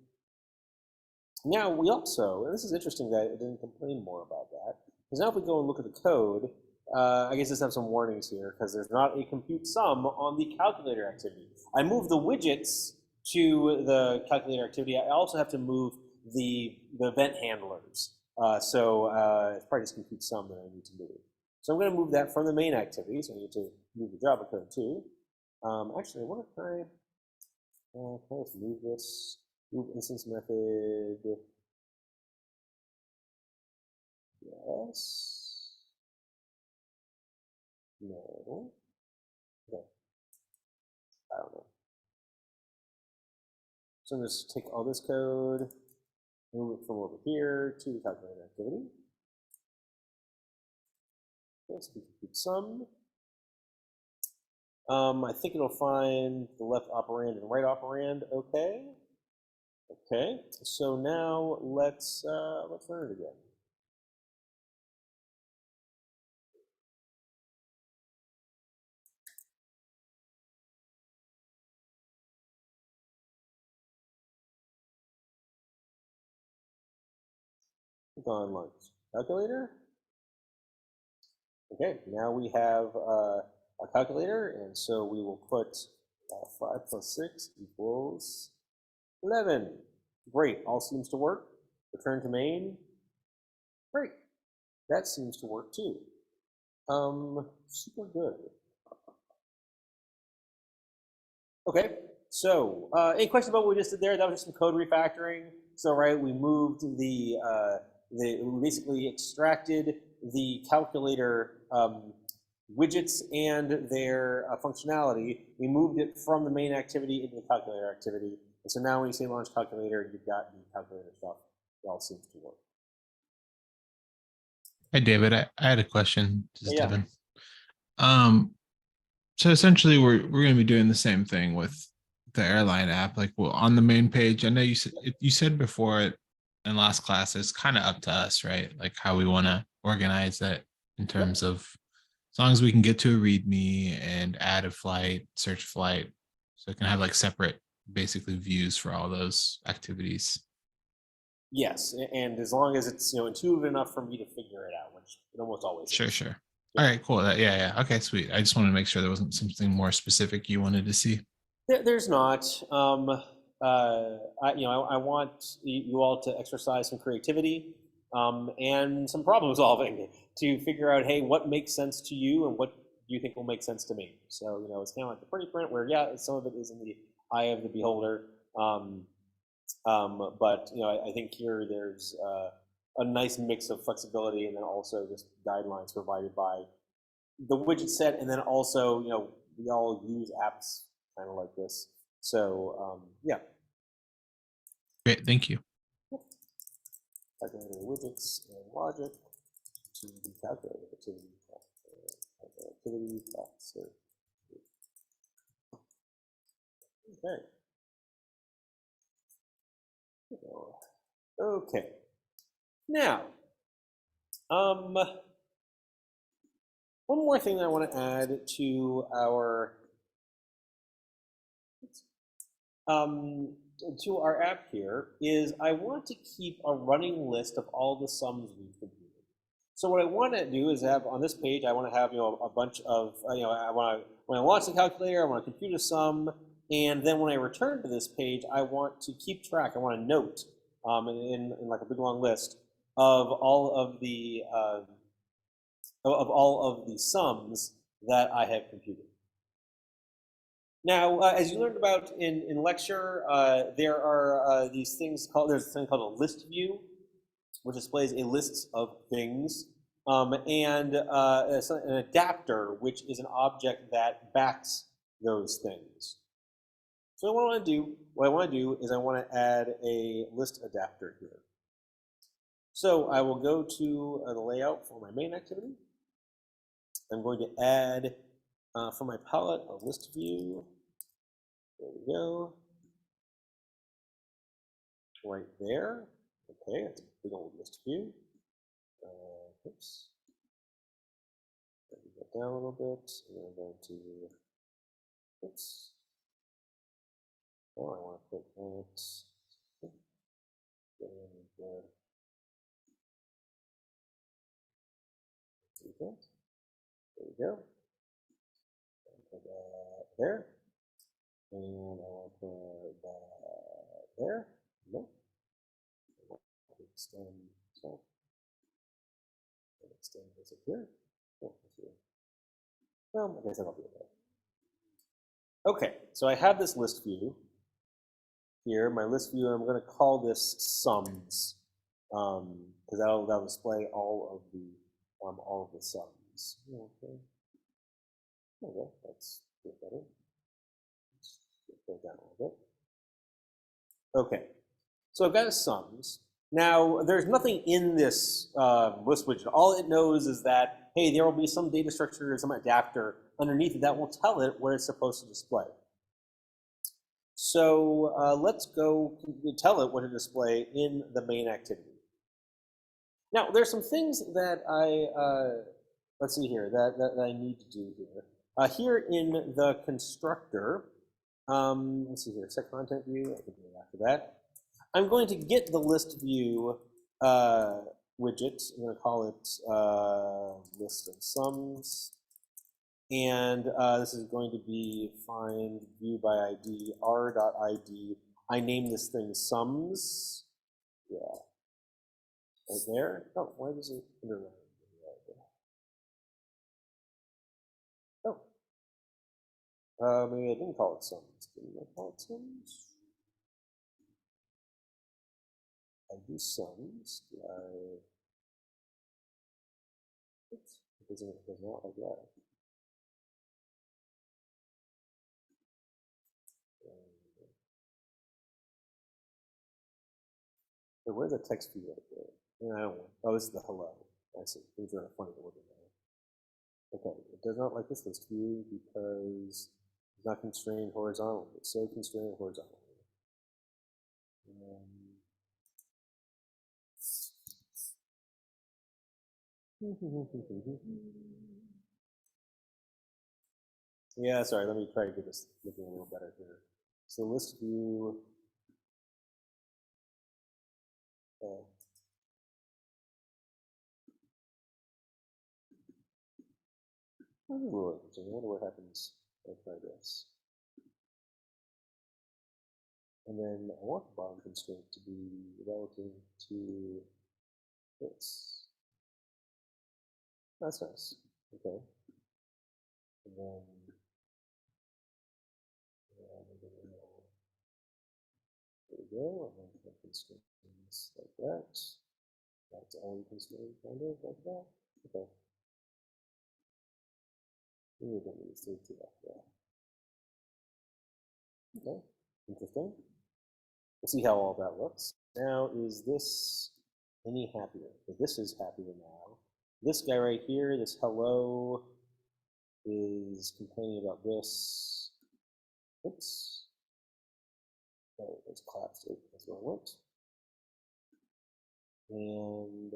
we also, and this is interesting that it didn't complain more about that, because now if we go and look at the code, I guess let's have some warnings here because there's not a compute sum on the calculator activity. I move the widgets to the calculator activity. I also have to move the event handlers. So it's probably just compute sum that I need to move. So I'm going to move that from the main activity. So I need to move the Java code too. Actually, I wonder if can I just move this? Move instance method. Yes. No. Okay. I don't know. So I'm just take all this code, move it from over here to the calculator activity. Okay, so we compute sum. I think it'll find the left operand and right operand. Okay. Okay. So now let's run it again. Click on launch calculator. Okay, now we have a calculator, and so we will put 5 plus 6 equals 11. Great, all seems to work. Return to main. Great, that seems to work too. Super good. Okay, so any questions about what we just did there? That was just some code refactoring. So right, we moved we basically extracted the calculator widgets and their functionality. We moved it from the main activity into the calculator activity. And so now when you say launch calculator, you've got the calculator stuff. It all seems to work. Hey, David, I had a question. This is Yeah. Devin. So essentially, we're going to be doing the same thing with the airline app. Like, well, on the main page, I know you said before it in last class, it's kind of up to us, right? Like how we want to organize that in terms of as long as we can get to a README and add a flight, search flight, so it can have like separate, basically views for all those activities. Yes, and as long as it's intuitive enough for me to figure it out, which it almost always Sure, is. sure. Yeah. All right, cool. Yeah. Okay, sweet. I just wanted to make sure there wasn't something more specific you wanted to see. There's not. I want you all to exercise some creativity and some problem solving to figure out, hey, what makes sense to you and what do you think will make sense to me? So, it's kind of like the pretty print where, yeah, some of it is in the eye of the beholder. But, I think here there's a nice mix of flexibility and then also just guidelines provided by the widget set, and then also, we all use apps kind of like this. So, yeah. Great, thank you. Calculator widgets and logic to the calculator activity. Activity search. Okay. Okay. Now, one more thing that I want to add to our app here is I want to keep a running list of all the sums we've computed. So what I want to do is have on this page, I want to have a bunch of when I launch the calculator, I want to compute a sum, and then when I return to this page, I want to keep track. I want to note in like a big long list of all of the sums that I have computed. Now, as you learned about in lecture, there are these things there's a thing called a ListView, which displays a list of things, and an adapter, which is an object that backs those things. So what I want to do is I want to add a list adapter here. So I will go to the layout for my main activity. I'm going to add for my palette a list view. There we go. Right there. Okay, that's a big old list view. Oops. Let me get down a little bit. And I'm going to. Oops. Oh, I want to put that. And, go. Put that there. And I'll put that there. Nope. Extend. So extend this up here. Oh, well, I guess that'll be okay. Okay, so I have this list view here. My list view, I'm going to call this sums, because that'll display all of the sums. Okay. There we go. That's a bit better. Let's go down a little bit. Okay, so I've got a sums. Now, there's nothing in this list widget. All it knows is that, hey, there will be some data structure or some adapter underneath it that will tell it what it's supposed to display. So let's go tell it what to display in the main activity. Now, there's some things that let's see here, that I need to do here. Here in the constructor, let's see here, set content view, I can do it after that. I'm going to get the list view widget. I'm going to call it list of sums. And this is going to be find view by ID, r.id. I name this thing sums. Yeah. Right there. Oh, why does it underline? Oh. Maybe I didn't call it sums. Didn't I call it sums? I do sums. Oops, it does not like that. So where's the text view right there? Yeah, I don't want. Oh, this is the hello. I see. Things are funny to look at now. Okay, it does not like this list view because it's not constrained horizontally. It's so constrained horizontally. Yeah, sorry, let me try to get this looking a little better here. So list view. I wonder what happens if I try this. And then I want the bottom constraint to be relative to this. That's nice. Okay. And then there we go. And then constraints like that. That's only constraint kind of like that. Okay. Maybe we don't need to do that. Okay. Interesting. We'll see how all that looks. Now, is this any happier? Okay, this is happier now. This guy right here, this hello, is complaining about this. Oops. Oh, it's collapsed it. That's where I went. And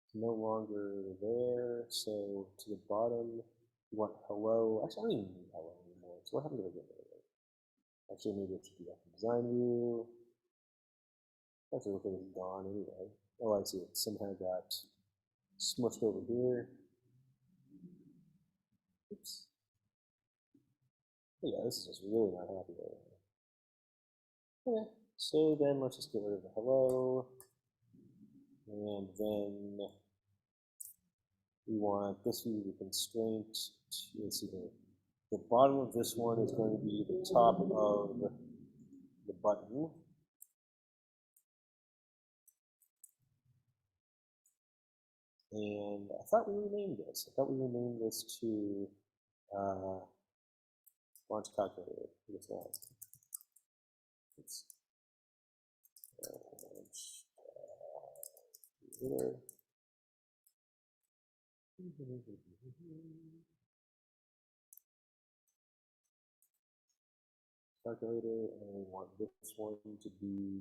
it's no longer there. So to the bottom, you want hello. Actually, I don't even need hello anymore. So what happened to the Actually, maybe it should be up in design view. Actually, look like it's gone anyway. Oh, I see it. Somehow got smushed over here. Oops. Yeah, this is just really not happy right now. Okay, so then let's just get rid of the hello. And then we want this view to be constraint. Let's see here. The bottom of this one is going to be the top of the button. And I thought we renamed this. I thought we renamed this to launch calculator. I guess not. It's launch calculator. Calculator, and we want this one to be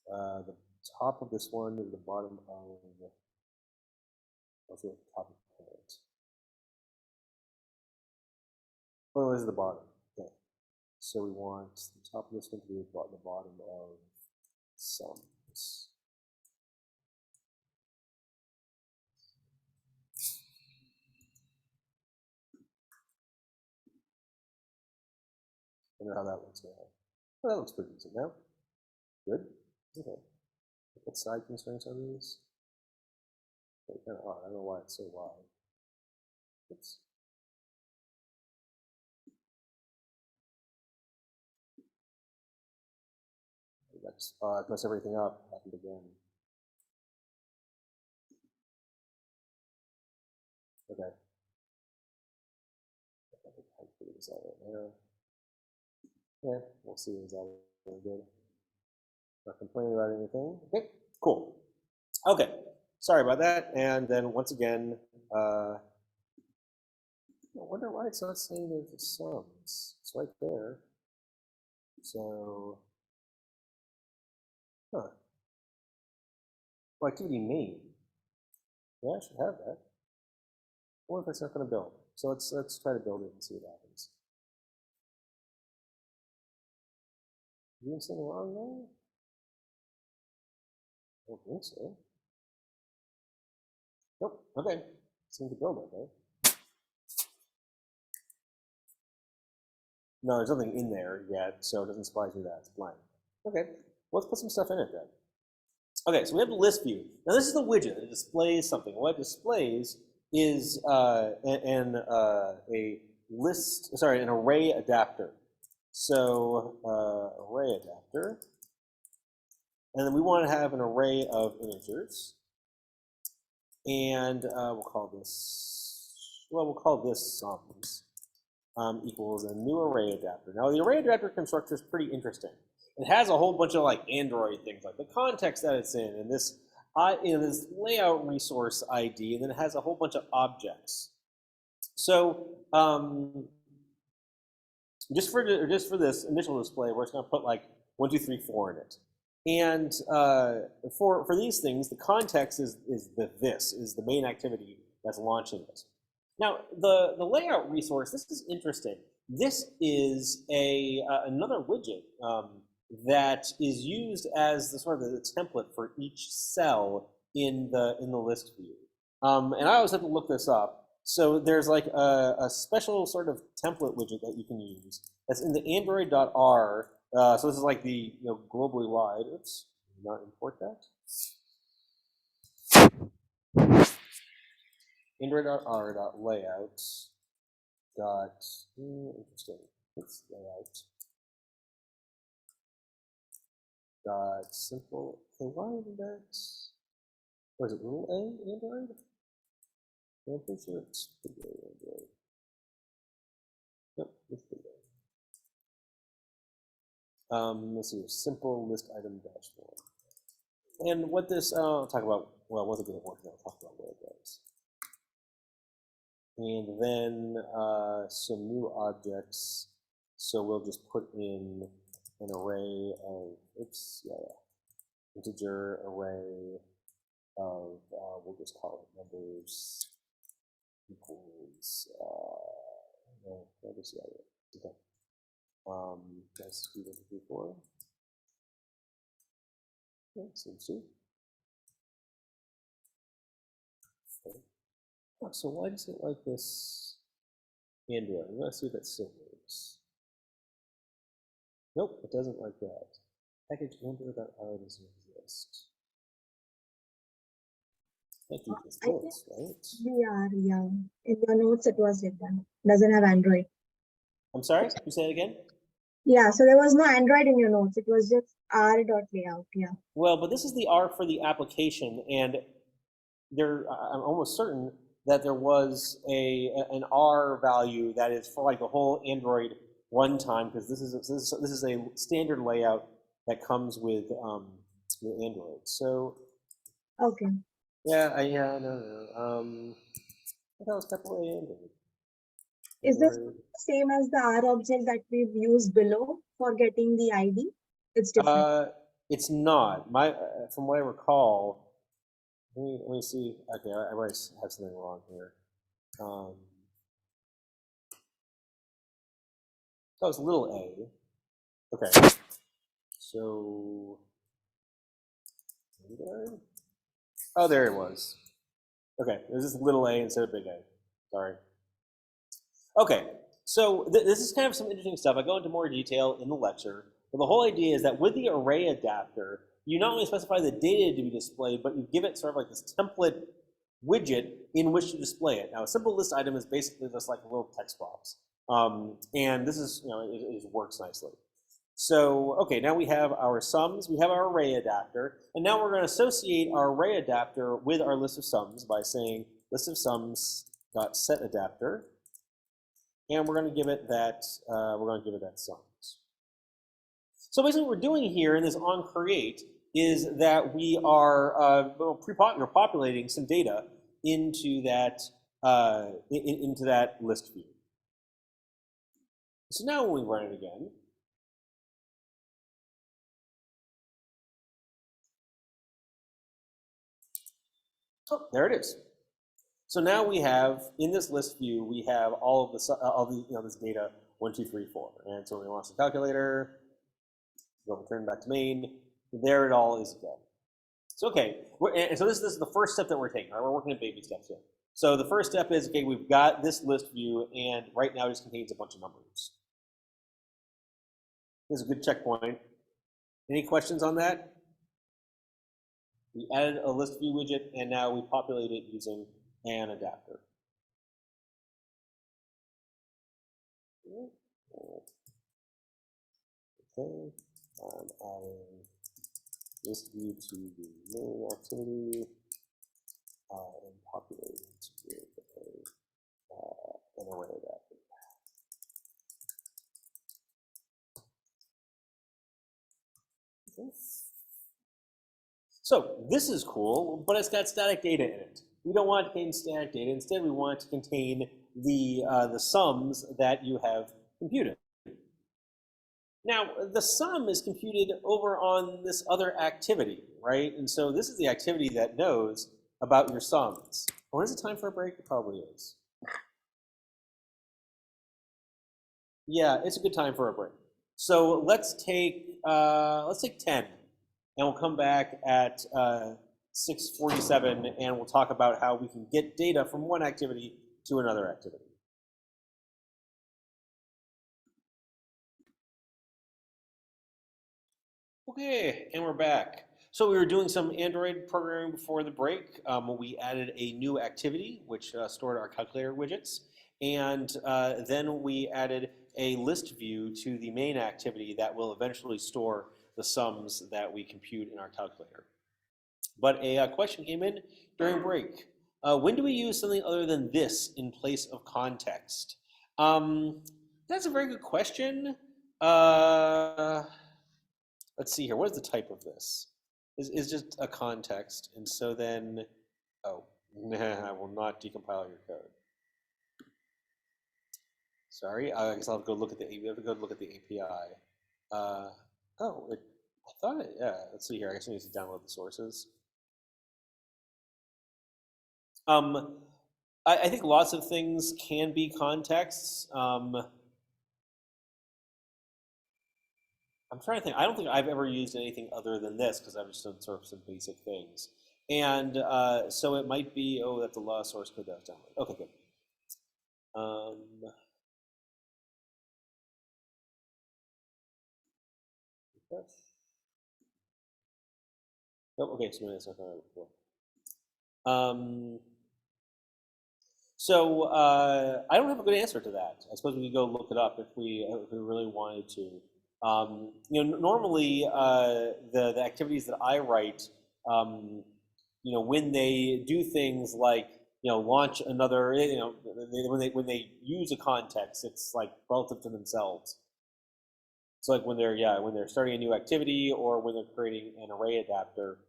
the top of this one is the bottom of also the top of the parent. Oh, this is the bottom. Okay. So we want the top of this one to be the bottom of sums. wonder how that looks now. Well, that looks pretty decent now. Good. Okay. What side constraints are these? They're kind of odd. I don't know why it's so wide. Oops. Let's mess everything up. Happened again. Okay. I'll figure this out right now. Yeah, we'll see. Is that really good? Not complaining about anything. Okay, cool. Okay, sorry about that. And then once again, I wonder why it's not saying there's the sums. It's right there. So, huh. Well, activity name. Yeah, I should have that. What if it's not going to build? So let's try to build it and see what happens. Doing something wrong there? I don't think so. Nope. Okay. Seems to build okay. No, there's nothing in there yet, so it doesn't surprise me that it's blank. Okay. Let's put some stuff in it then. Okay, so we have the list view. Now this is the widget that displays something. What it displays is an array adapter. So array adapter, and then we want to have an array of integers, and we'll call this sums equals a new array adapter. Now the array adapter constructor is pretty interesting. It has a whole bunch of like Android things, like the context that it's in, and this this layout resource ID, and then it has a whole bunch of objects. So just for this initial display, we're just going to put like 1, 2, 3, 4 in it. And for these things, the context is the main activity that's launching it. Now the layout resource, this is interesting. This is another widget that is used as the sort of the template for each cell in the list view. And I always have to look this up. So there's like a special sort of template widget that you can use that's in the Android.R. So this is like the globally wide. Oops, not import that. Android.R.layout. Interesting. It's layout. Simple. Okay, why is that? Or is it little a Android? I'm pretty sure it's big A Android. Yep, it's big A. Let's see, simple list item dashboard. And what this, I'll talk about, well, once I get it working, I'll talk about what it does. And then some new objects. So we'll just put in an array of, integer array of, we'll just call it numbers equals, okay. That's 3, 4. Okay, seems to. Okay. Oh, so why does it like this Android? I'm gonna see if that still works. Nope, it doesn't like that. Package Android.r doesn't exist. Can't do this, right? Yeah. In your notes, it was written. Doesn't have Android. I'm sorry, you say it again? Yeah, so there was no Android in your notes. It was just r.layout. Yeah. Well, but this is the R for the application, and I'm almost certain that there was an R value that is for like the whole Android runtime, because this is a standard layout that comes with Android. So Okay. yeah, no. What else capital A Android? Is this same as the R object that we've used below for getting the ID? It's different. It's not. From what I recall, let me see. Okay, I might have something wrong here. That was little a. Okay. So, oh, there it was. Okay, it was just little a instead of big A. Sorry. Okay, So this is kind of some interesting stuff. I go into more detail in the lecture, but the whole idea is that with the array adapter, you not only specify the data to be displayed, but you give it sort of like this template widget in which to display it. Now, a simple list item is basically just like a little text box. And this is, it works nicely. So, okay, now we have our sums, we have our array adapter, and now we're going to associate our array adapter with our list of sums by saying list of sums dot set adapter, and we're going to give it that sums. So basically, what we're doing here in this on create is that we are populating some data into that into that list view. So now when we run it again, oh, there it is. So now we have in this list view we have all of this data 1, 2, 3, 4, and so we launch the calculator. We'll return back to main. There it all is again. So okay, and so this is the first step that we're taking. Right? We're working in baby steps here. So the first step is, okay, we've got this list view, and right now it just contains a bunch of numbers. This is a good checkpoint. Any questions on that? We added a list view widget, and now we populate it using an adapter. Okay, I'm adding list view to the main activity and populating it with an array adapter. Okay. So this is cool, but it's got static data in it. We don't want it to contain static data. Instead, we want it to contain the sums that you have computed. Now, the sum is computed over on this other activity, right? And so this is the activity that knows about your sums. When is it time for a break? It probably is. Yeah, it's a good time for a break. So let's take 10, and we'll come back at 6:47, and we'll talk about how we can get data from one activity to another activity. Okay, and we're back. So we were doing some Android programming before the break. We added a new activity, which stored our calculator widgets. And then we added a list view to the main activity that will eventually store the sums that we compute in our calculator. But a question came in during break. When do we use something other than this in place of context? That's a very good question. Let's see here. What is the type of this? Is just a context, and so then, oh, I will not decompile your code. Sorry, I guess I'll have to go look at the. We have to go look at the API. I thought it. Yeah. Let's see here. I guess I need to download the sources. I think lots of things can be contexts. I'm trying to think. I don't think I've ever used anything other than this because I've just done sort of some basic things. And so it might be, oh, that's a lot of source code that was downloaded. Okay, good. Oh, okay, so maybe that's not going to So I don't have a good answer to that. I suppose we could go look it up if we really wanted to. Normally the activities that I write, when they do things like launch another, when they use a context, it's like relative to themselves. So like when they're starting a new activity or when they're creating an array adapter,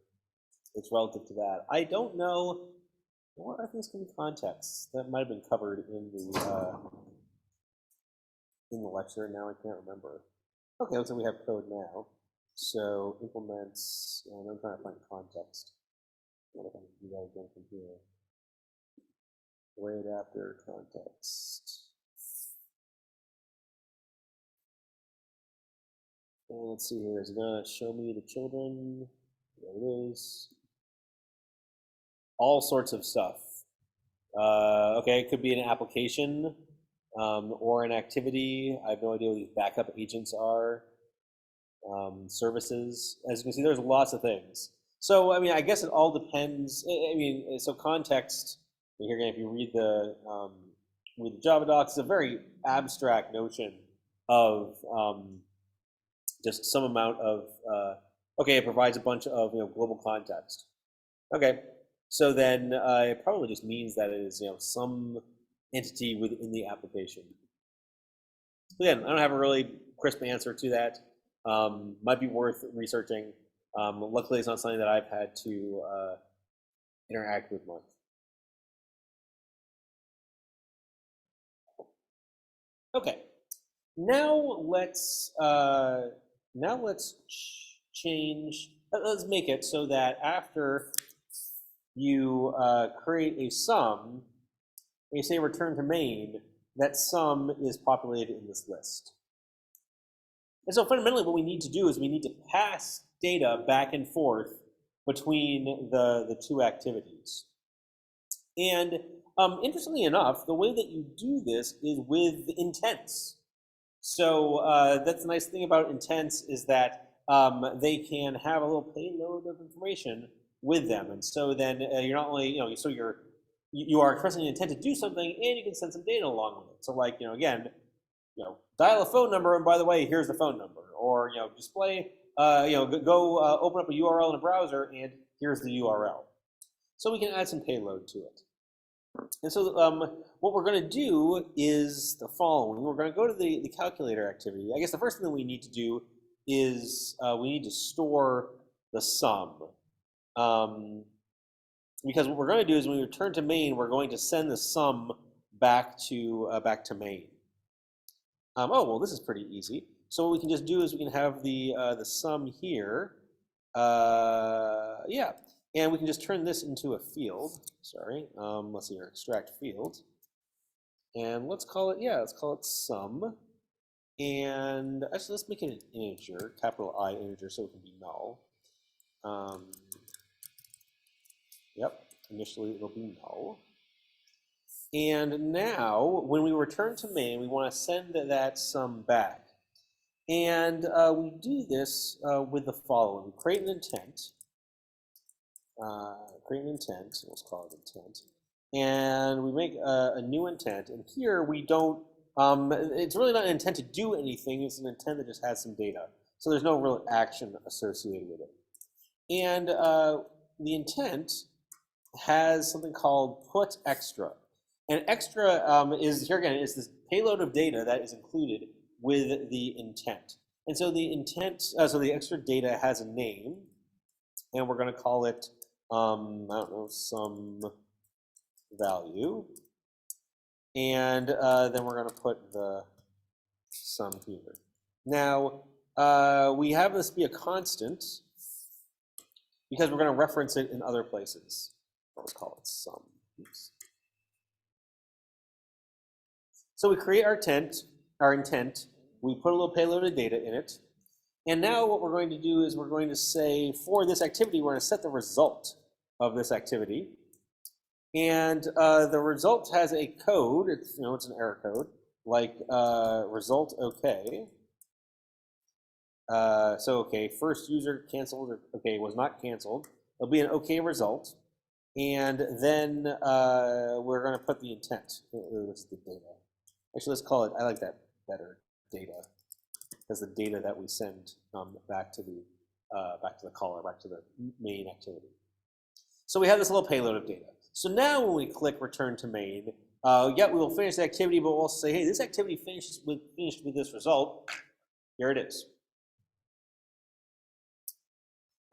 it's relative to that. I don't know what are things can be contexts. That might have been covered in the lecture. Now I can't remember. Okay, looks like we have code now. So implements, and I'm trying to find context. What if I can do that again from here? Array adapter context. And let's see here. Is it gonna show me the children? There it is. All sorts of stuff. Okay, it could be an application. or an activity. I have no idea what these backup agents are. Services. As you can see, there's lots of things. So, I mean, I guess it all depends. I mean, so context, here again, if you read the Java docs, it's a very abstract notion of just some amount of, okay, it provides a bunch of, global context. Okay, so then it probably just means that it is, some entity within the application. Again, I don't have a really crisp answer to that. Might be worth researching. Luckily, it's not something that I've had to interact with much. Okay, now let's change. Let's make it so that after you create a sum, and you say return to main, that sum is populated in this list. And so fundamentally what we need to do is we need to pass data back and forth between the two activities. And interestingly enough, the way that you do this is with intents. So that's the nice thing about intents is that they can have a little payload of information with them. And so then you're not only, so you are expressing an intent to do something, and you can send some data along with it. So like, again, dial a phone number, and by the way, here's the phone number. Or, display, go open up a URL in a browser, and here's the URL. So we can add some payload to it. And so what we're going to do is the following. We're going to go to the calculator activity. I guess the first thing that we need to do is we need to store the sum. Because what we're going to do is when we return to main, we're going to send the sum back to main. Oh, well, this is pretty easy. So what we can just do is we can have the sum here. Yeah, and we can just turn this into a field. Sorry, let's see here, extract field. And let's call it sum. And actually, let's make it an integer, capital I integer, so it can be null. Yep, initially it'll be null. And now, when we return to main, we want to send that sum back. And we do this with the following. We create an intent. Let's call it intent. And we make a new intent. And here we don't, it's really not an intent to do anything. It's an intent that just has some data. So there's no real action associated with it. And the intent has something called put extra. And extra is, here again, is this payload of data that is included with the intent. And so the intent, so the extra data has a name, and we're going to call it, I don't know, some value. And then we're going to put the sum here. Now, we have this be a constant because we're going to reference it in other places. Let's call it sum. Oops. So we create our intent, we put a little payload of data in it, and now what we're going to do is we're going to say for this activity, we're going to set the result of this activity. And the result has a code, it's an error code, like result okay. So okay, first user canceled, or okay, was not canceled. It'll be an okay result. And then we're going to put the intent. What's the data? Actually, let's call it, I like that better, data, as the data that we send back to the caller, back to the main activity. So we have this little payload of data. So now when we click return to main, yeah, we will finish the activity, but we'll also say, hey, this activity finished with this result. Here it is.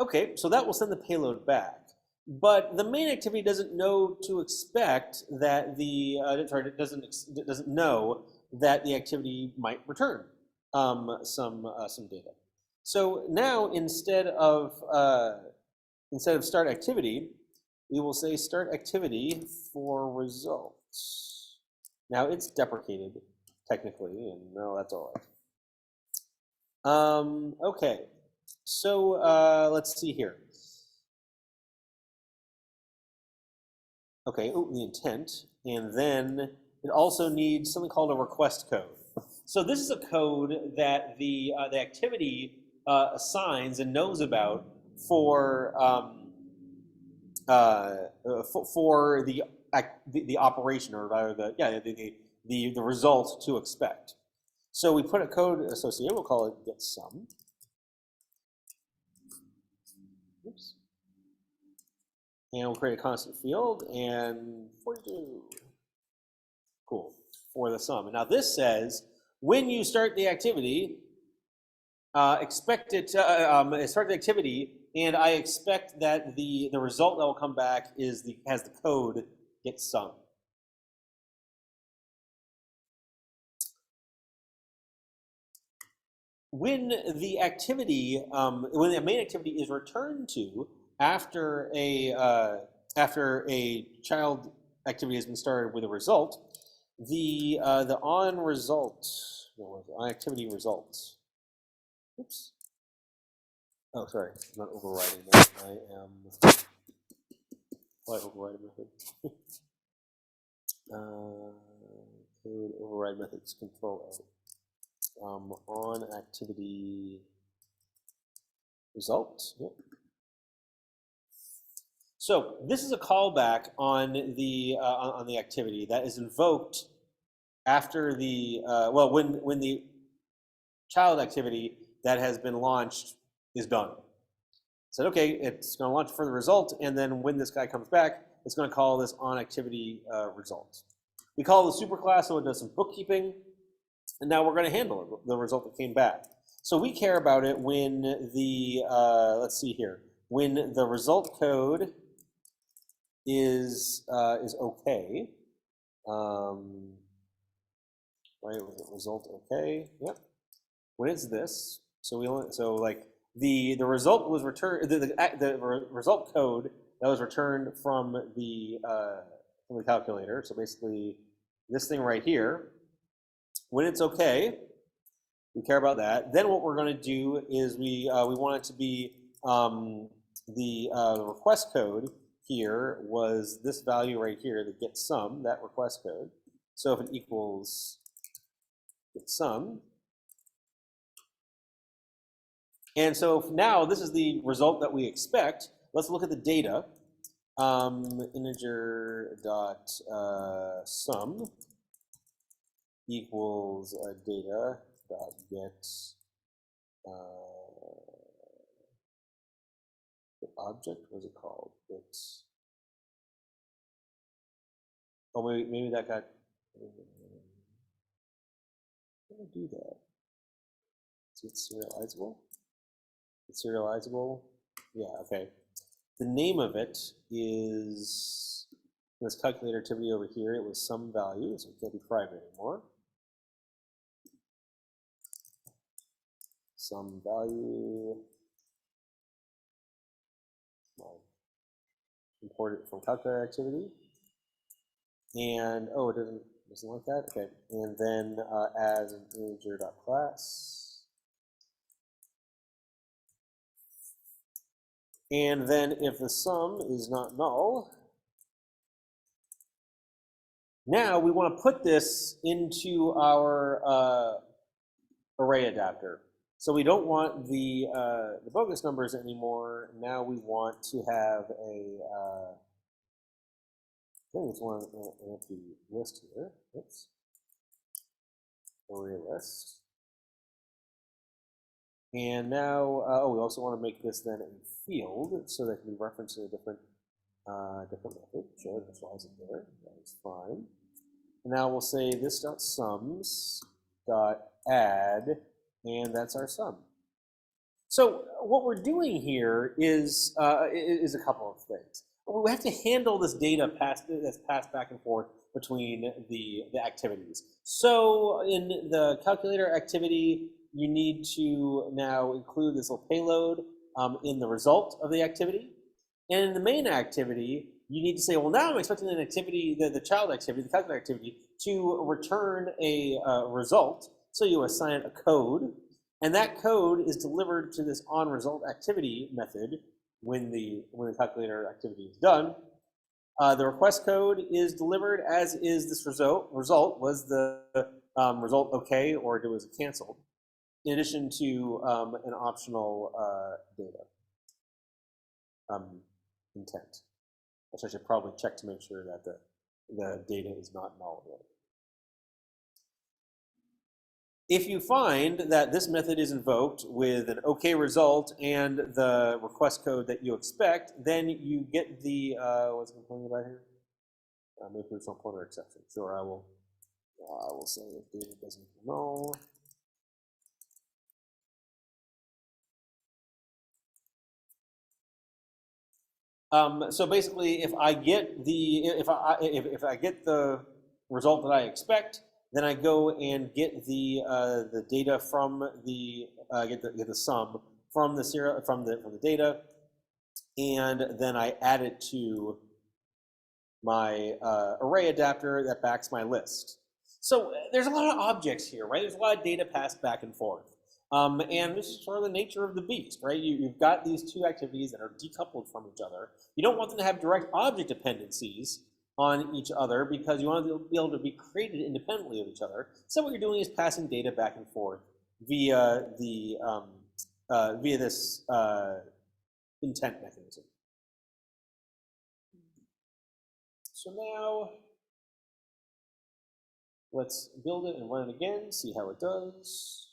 Okay, so that will send the payload back. But the main activity doesn't know to expect that the it doesn't know that the activity might return some data. So now instead of start activity, we will say start activity for results. Now it's deprecated technically, and no, that's all right. Okay, so let's see here. Okay, the intent, and then it also needs something called a request code. So this is a code that the activity assigns and knows about for the operation, or rather the result to expect. So we put a code associated. We'll call it get sum. Oops. And we'll create a constant field and 42. Cool, for the sum. And now this says, when you start the activity, start the activity, and I expect that the result that will come back has the code get sum. When the activity, when the main activity is returned to after a child activity has been started with a result, the on result, on activity results. Oops. Oh, sorry, I'm not overriding that. I am. Why override method? Code override methods control L. On activity results. Yep. So this is a callback on the activity that is invoked after the when the child activity that has been launched is done. Said, okay, it's going to launch for the result, and then when this guy comes back, it's going to call this on activity result. We call the superclass so it does some bookkeeping, and now we're going to handle the result that came back. So we care about it when the let's see here, when the result code is okay. Right, result okay. Yep. When it's this, like the result was returned. The result code that was returned from the calculator. So basically, this thing right here. When it's okay, we care about that. Then what we're going to do is we want it to be the request code here was this value right here, the get sum, that request code. So if it equals get sum, and so now this is the result that we expect. Let's look at the data. Integer dot sum equals data dot get the object. What's it called? It's maybe that got. How do I do that? Is it serializable? It's serializable. Yeah. Okay. The name of it is this calculator activity over here. It was some value, so it can't be private anymore. Some value. Import it from calculator activity. And oh, it doesn't like that. Okay. And then as an integer.class. And then if the sum is not null, now we want to put this into our array adapter. So we don't want the bogus numbers anymore. Now we want to have I think it's one an empty list here. Oops. Array list. And now, we also want to make this then a field so that can be referenced in a different method. Sure, initialize it there. That is fine. And now we'll say this dot sums dot add, and that's our sum. So what we're doing here is a couple of things. We have to handle this data that's passed back and forth between the activities. So in the calculator activity, you need to now include this little payload in the result of the activity. And in the main activity, you need to say, well, now I'm expecting an activity, the child activity, the calculator activity, to return a result. So you assign a code, and that code is delivered to this onResult activity method when the calculator activity is done. The request code is delivered, as is this result. Was the result okay, or was it canceled? In addition to an optional data intent, which I should probably check to make sure that the data is not null. If you find that this method is invoked with an OK result and the request code that you expect, then you get the, what's it complaining about here? Maybe there's some pointer exception. Sure, I will say if data doesn't null. So basically, if I get the result that I expect, then I go and get the data from the get the sum from the data, and then I add it to my array adapter that backs my list. So there's a lot of objects here, right? There's a lot of data passed back and forth. And this is sort of the nature of the beast, right? You've got these two activities that are decoupled from each other. You don't want them to have direct object dependencies on each other because you want them to be able to be created independently of each other. So what you're doing is passing data back and forth via this intent mechanism. So now let's build it and run it again, see how it does.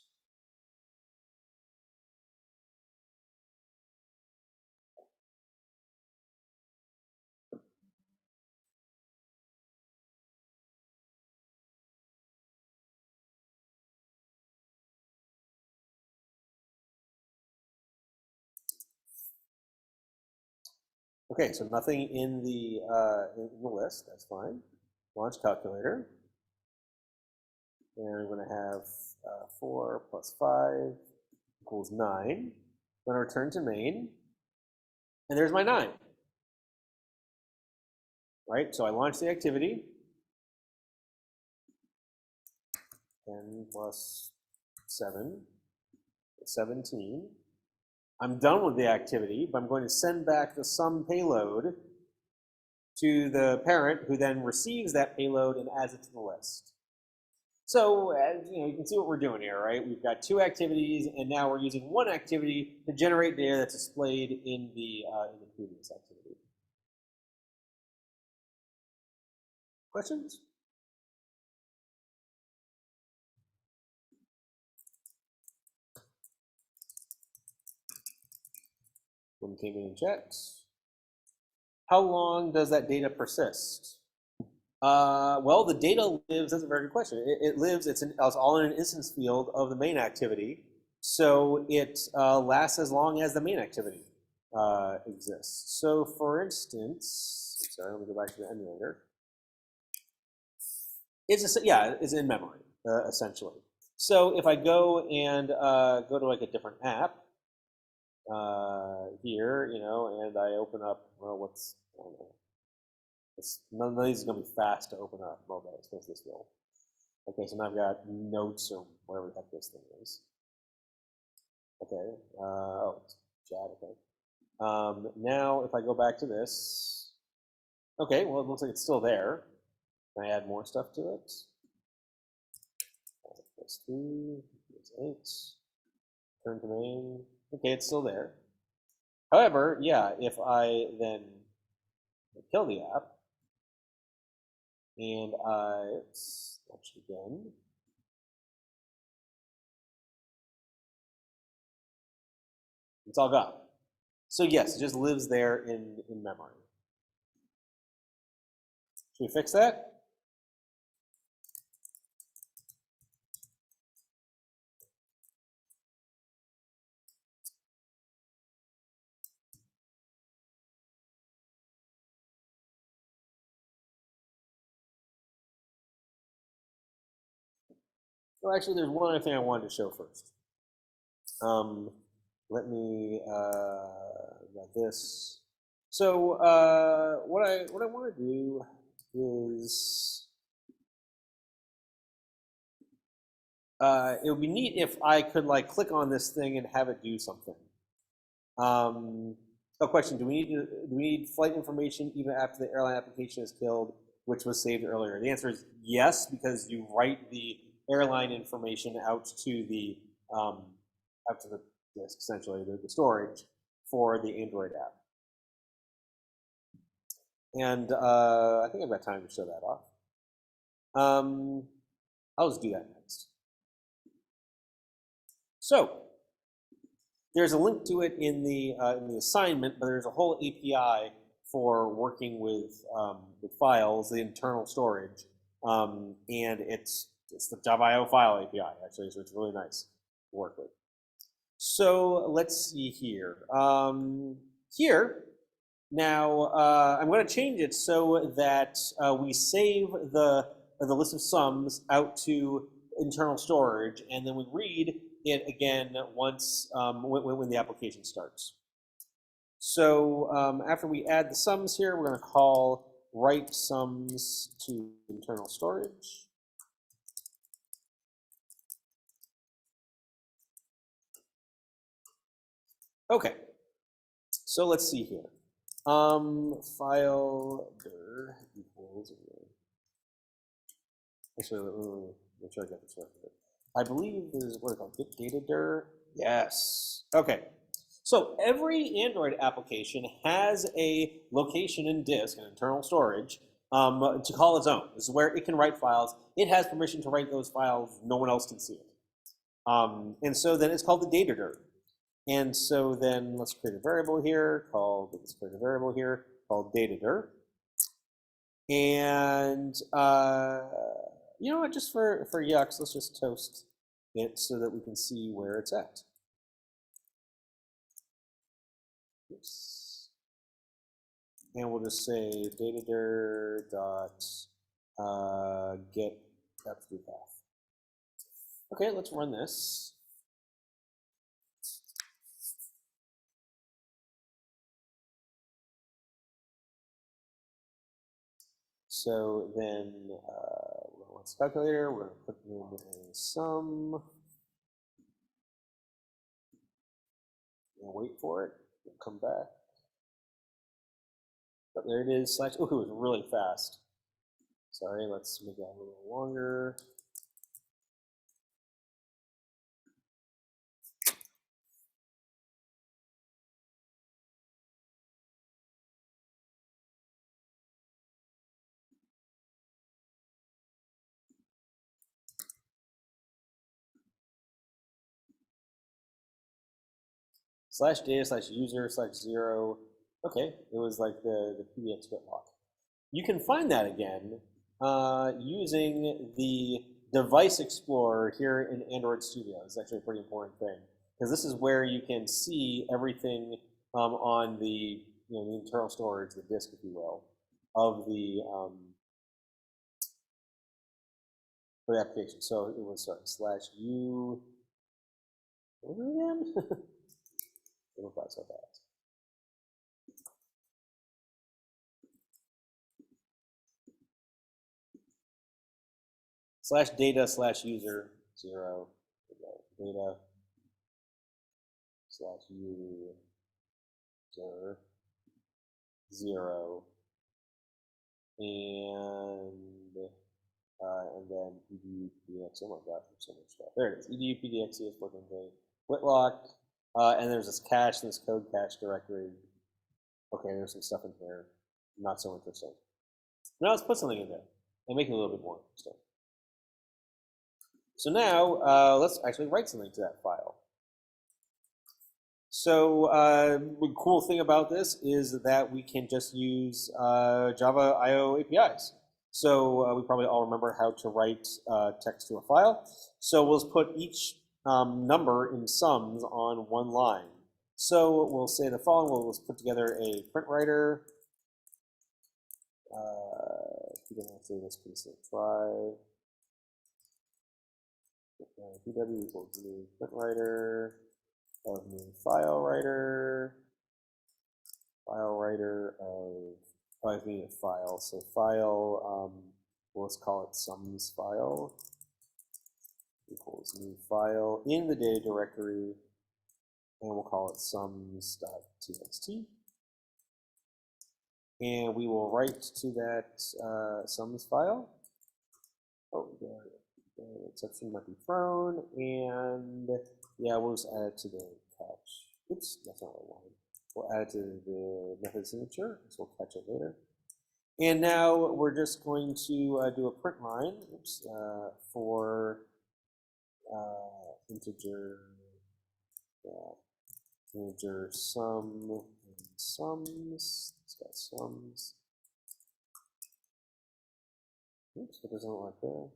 Okay, so nothing in the list. That's fine. Launch calculator, and we're going to have 4 plus 5 equals 9. I'm going to return to main, and there's my 9. Right. So I launch the activity. 10 plus 7, 17. I'm done with the activity, but I'm going to send back the sum payload to the parent, who then receives that payload and adds it to the list. So you can see what we're doing here, right? We've got 2 activities, and now we're using 1 activity to generate data that's displayed in the previous activity. Questions? One came in and checked. How long does that data persist? Well, the data lives, that's a very good question. It lives, it's all in an instance field of the main activity. So it lasts as long as the main activity exists. So for instance, sorry, let me go back to the emulator. It's in memory, essentially. So if I go and go to like a different app, here, and I open up, well, I don't know. None of these is going to be fast to open up. Well, I suppose this will. Okay, so now I've got notes or whatever the heck this thing is. Okay, oh, it's chat, okay. Now, if I go back to this, okay, well, it looks like it's still there. Can I add more stuff to it? Plus 3, plus 8, turn to main. Okay, it's still there. However, yeah, if I then kill the app and I launch it again, it's all gone. So yes, it just lives there in memory. Should we fix that? Well, actually, there's one other thing I wanted to show first. Let me got this. So what I want to do is it would be neat if I could like click on this thing and have it do something. a question, do we need flight information even after the airline application is killed, which was saved earlier? The answer is yes, because you write the airline information out to the disk, essentially, the storage for the Android app. And I think I've got time to show that off. I'll just do that next. So there's a link to it in the assignment, but there's a whole API for working with files, the internal storage, and it's the Java.io file API actually, so it's really nice to work with. So let's see here. Here now, I'm going to change it so that we save the list of sums out to internal storage, and then we read it again once when the application starts. So after we add the sums here, we're going to call write sums to internal storage. Okay, so let's see here. File dir equals. Actually, let me make sure I get this right. I believe this is what it's called, get data dir. Yes. Okay. So every Android application has a location in disk, an internal storage, to call its own. This is where it can write files. It has permission to write those files. No one else can see it. And so then it's called the data dir. And so then let's create a variable here called data dir. And you know what, just for yucks, let's just toast it so that we can see where it's at. Oops. And we'll just say datadir dot get f3 path. Okay, let's run this. So then we're going to calculator, we're going to put in a sum. And wait for it. We'll come back. But there it is. Slash. Oh, it was really fast. Sorry, let's make that a little longer. /data/user/0. Okay, it was like the PDX bitlock. You can find that again using the device explorer here in Android Studio. It's actually a pretty important thing because this is where you can see everything on the the internal storage, the disk, if you will, of the for the application. So it was /u. What was it again? It'll fly so fast. /data/user 0. Data /user 0. And then edu pdx. Oh my gosh, there's so much stuff. There it is. Edu pdx is working the Whitlock. And there's this cache, this code cache directory. Okay, there's some stuff in here. Not so interesting. Now let's put something in there and make it a little bit more interesting. So now let's actually write something to that file. So the cool thing about this is that we can just use Java.io APIs. So we probably all remember how to write text to a file. So we'll just put each number in sums on one line. So we'll say the following. We'll just put together a print writer. We're going to say this piece of try. pw equals new print writer of new file writer of I need a file. So file, let's call it sums file equals new file in the data directory, and we'll call it sums.txt. and we will write to that sums file. Oh, the exception might be thrown, and yeah, we'll just add it to the catch. Oops, that's not what I wanted. We'll add it to the method signature, so we'll catch it later. And now we're just going to do a print line, oops, for integer, integer sum and sums. It's got sums. Oops, it doesn't look like that.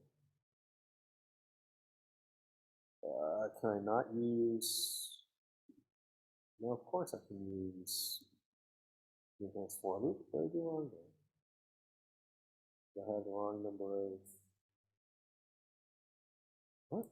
Can I not use? No, of course I can use the advanced for loop. What did I do wrong there? I have the wrong number of. What?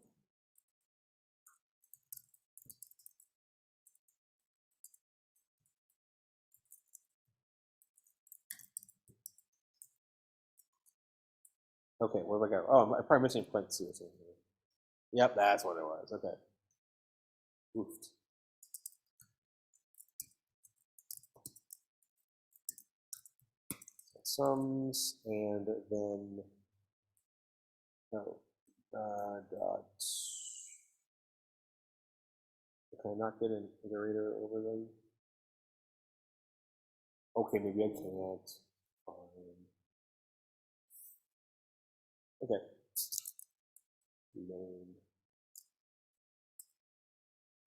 Okay, where have I got? Oh, I'm probably missing parentheses in here. Yep, that's what it was. Okay. Oofed. Sums, and then dot. Can I not get an iterator over them? Okay, maybe I can't. Okay. Name.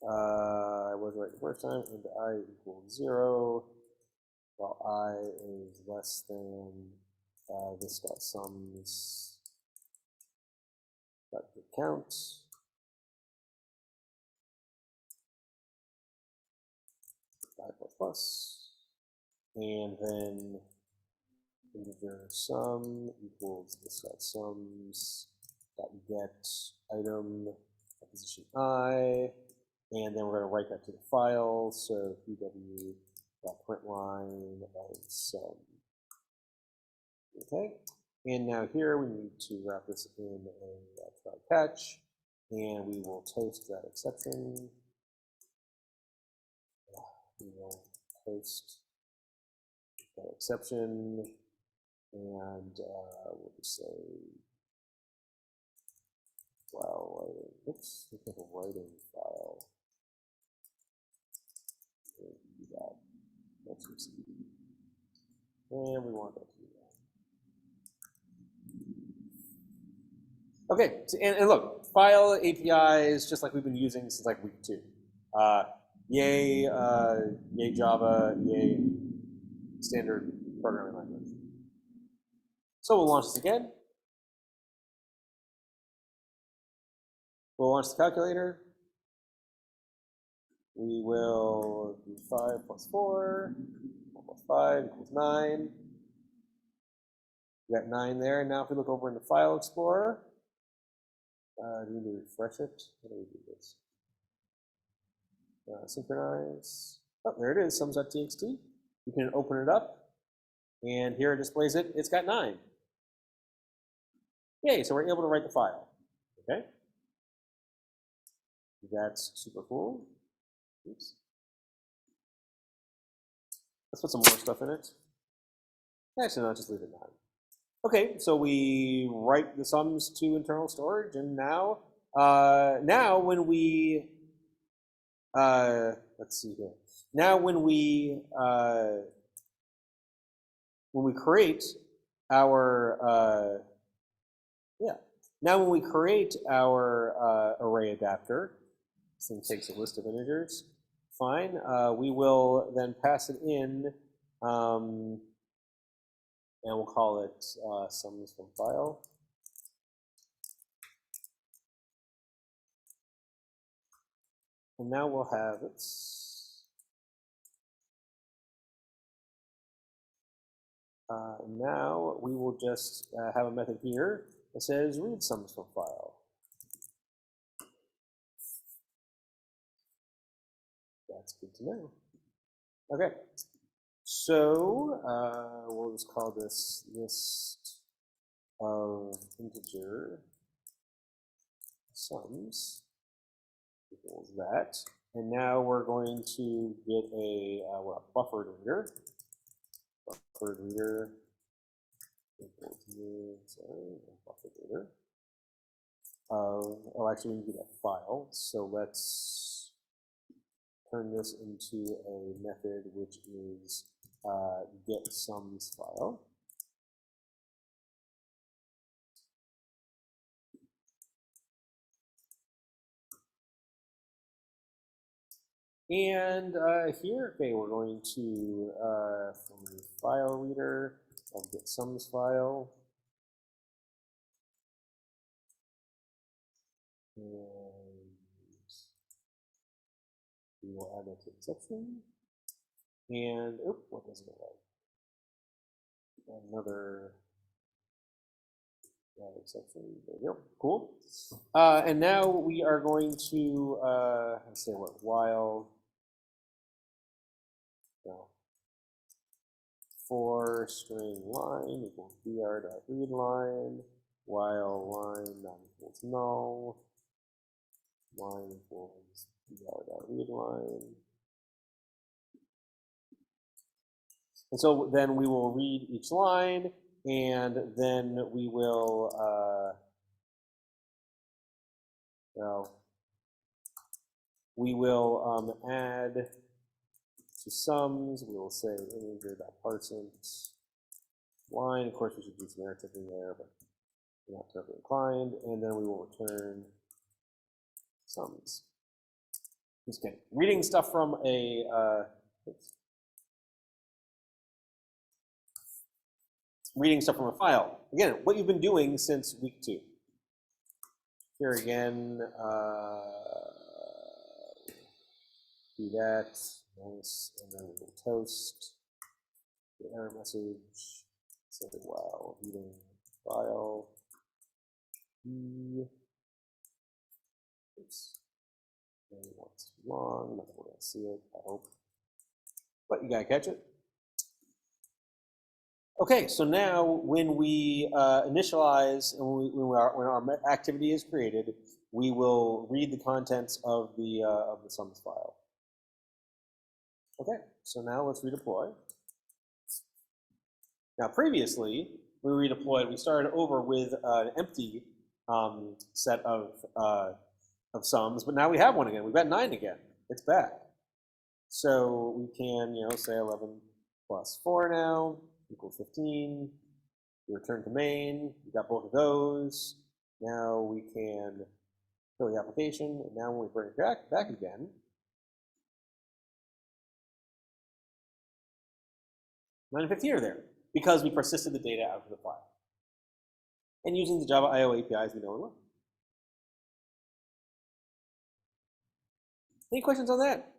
I was right the first time, and I equals 0, while I is less than this dot sums dot count. Plus, and then integer sum equals this dot sums dot get item at position I, and then we're going to write that to the file. So pw dot println of sum. Okay, and now here we need to wrap this in a try catch, and we will toast that exception. We will post that exception, and we'll just say, wow, writing. Oops, we have a writing file. And we want that to be that. Okay, and look, file APIs, just like we've been using since like week 2. Yay, yay Java, yay standard programming language. So we'll launch this again. We'll launch the calculator. We will do 5 plus 4, 4 plus 5 equals 9. We got 9 there. Now if we look over in the File Explorer, do we need to refresh it? How do we do this? Synchronize. Oh, there it is, sums.txt. You can open it up, and here it displays it. It's got 9. Yay, so we're able to write the file. Okay? That's super cool. Oops. Let's put some more stuff in it. Actually, no, just leave it 9. Okay, so we write the sums to internal storage, and now, when we, let's see here. Now, when we create our, now when we create our array adapter, this thing takes a list of integers. Fine. We will then pass it in, and we'll call it sums from file. And now we'll have it. Now we will just have a method here that says read sums from file. That's good to know. Okay, so we'll just call this list of integer sums equals that. And now we're going to get a buffered reader. preferred reader. Buffer reader. Oh, actually, we can do that file. So let's turn this into a method which is get sums file. And here, okay, we're going to from the file reader of get sums file. And we will add that to exception. And oh, what does it look like? Another exception. There we go. Cool. And now we are going to let's say what while for string line equals br.readLine, while line not equals null, line equals br.readLine. And so then we will read each line, and then we will add to sums. We will say integer.parsent line. Of course, we should do some arithmetic in there, but we're not terribly inclined. And then we will return sums. Just kidding. Reading stuff from a file. Again, what you've been doing since week 2. Here again, do that. Nice, and then we will toast the error message. Say wow, reading file. Oops. Maybe that's too long. Not that we're gonna see it, I hope. But you gotta catch it. Okay, so now when we initialize and when our activity is created, we will read the contents of the sums file. Okay, so now let's redeploy. Now previously, we redeployed, we started over with an empty set of sums, but now we have one again. We've got 9 again. It's back. So we can, say 11 plus 4 now equals 15. We return to main. We got both of those. Now we can fill the application, and now when we bring it back again, 9 and 15 are there because we persisted the data out of the file. And using the Java I/O APIs, we know it well. Any questions on that?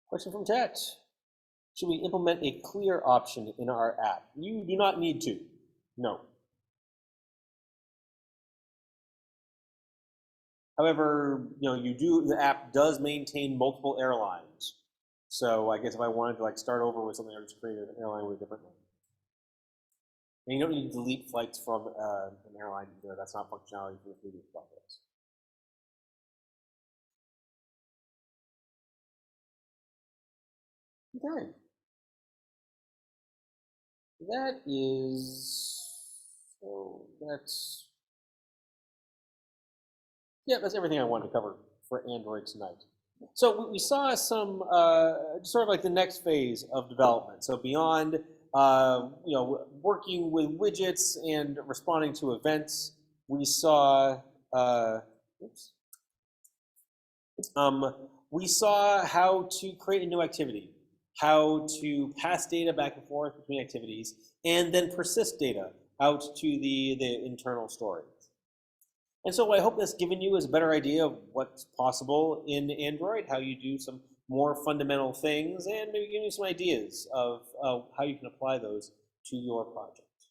Question from chat. Should we implement a clear option in our app? You do not need to. No. However, the app does maintain multiple airlines. So I guess if I wanted to start over with something, I would just create an airline with a different name. And you don't need to delete flights from an airline either. That's not functionality for the previous projects. Okay. That is, that's everything I wanted to cover for Android tonight. So we saw some, sort of like the next phase of development. So beyond, working with widgets and responding to events, we saw, we saw how to create a new activity, how to pass data back and forth between activities, and then persist data out to the internal storage. And so what I hope that's given you is a better idea of what's possible in Android, how you do some more fundamental things, and maybe give you some ideas of how you can apply those to your project.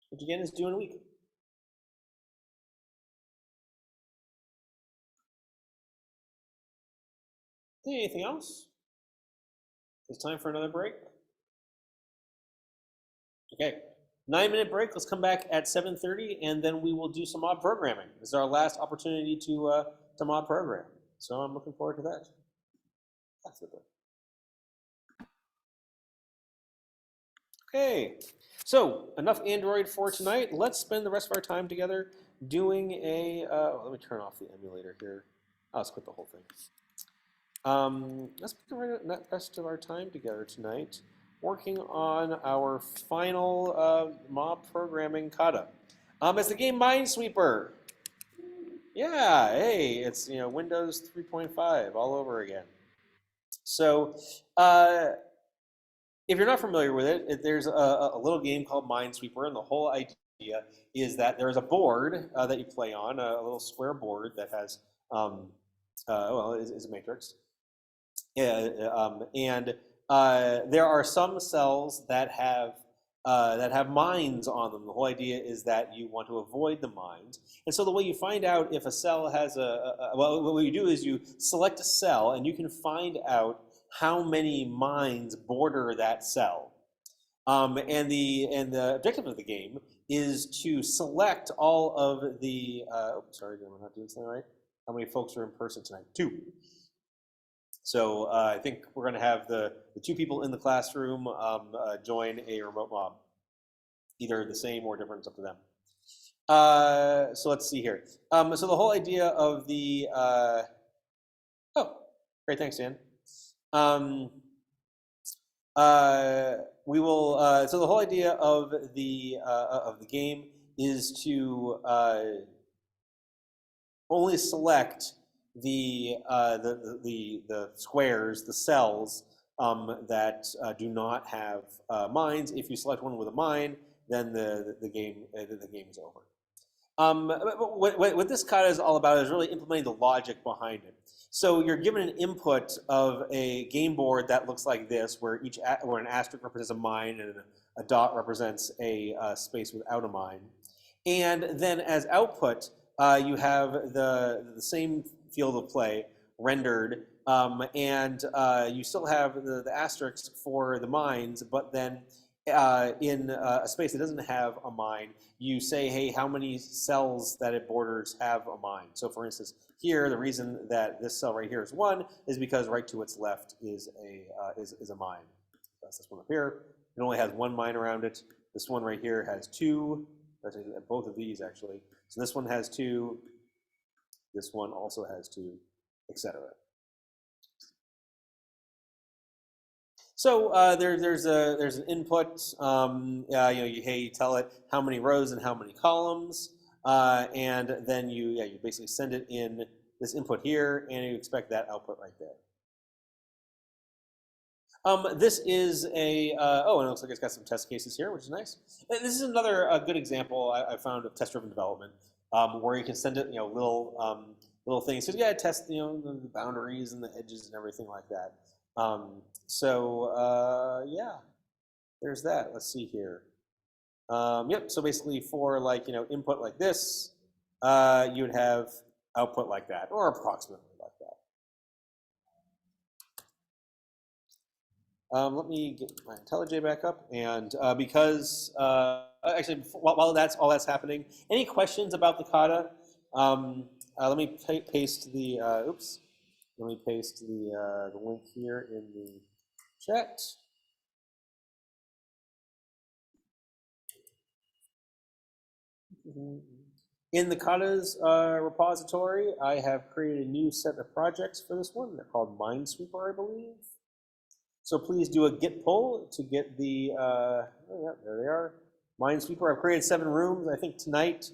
Which again is due in a week. Okay, anything else? It's time for another break. Okay, 9-minute break. Let's come back at 7:30, and then we will do some mob programming. This is our last opportunity to mob program. So I'm looking forward to that. That's it. Okay, so enough Android for tonight. Let's spend the rest of our time together doing a, let me turn off the emulator here. Let's quit the whole thing. Let's spend the rest of our time together tonight working on our final mob programming kata. It's the game Minesweeper. Yeah, hey, it's Windows 3.5 all over again. So if you're not familiar with it, there's a little game called Minesweeper, and the whole idea is that there is a board that you play on, a little square board that has, well, is a matrix. And there are some cells that have mines on them. The whole idea is that you want to avoid the mines. And so the way you find out if a cell has well, what you do is you select a cell, and you can find out how many mines border that cell. And the objective of the game is to select all of the, sorry, I'm not doing something right. How many folks are in person tonight? 2. So I think we're going to have the 2 people in the classroom join a remote mob. Either the same or different, it's up to them. So let's see here. So the whole idea of the, oh, great, thanks, Dan. We will, so the whole idea of the game is to only select the squares, the cells that do not have mines. If you select one with a mine, then the game is over. What this kata is all about is really implementing the logic behind it. So you're given an input of a game board that looks like this, where an asterisk represents a mine and a dot represents a space without a mine. And then as output, you have the same field of play rendered, and you still have the asterisks for the mines, but then in a space that doesn't have a mine, you say, hey, how many cells that it borders have a mine? So for instance, here, the reason that this cell right here is 1 is because right to its left is a mine. That's this one up here. It only has 1 mine around it. This one right here has 2. Both of these, actually. So this one has 2. This one also has 2, etc. So there's an input. You tell it how many rows and how many columns, and then you basically send it in this input here, and you expect that output right there. This is a oh, and it looks like it's got some test cases here, which is nice. This is another good example I found of test-driven development, where you can send it little things. So you gotta test the boundaries and the edges and everything like that. Yeah, there's that. Let's see here. Yep. So basically, for input like this, you would have output like that, or approximately like that. Let me get my IntelliJ back up, and because actually, while all that's happening, any questions about the kata? Let me paste the oops. Let me paste the link here in the chat. In the Kata's repository, I have created a new set of projects for this one. They're called Minesweeper, I believe. So please do a git pull to get the, oh yeah, there they are. Minesweeper, I've created 7 rooms. I think tonight,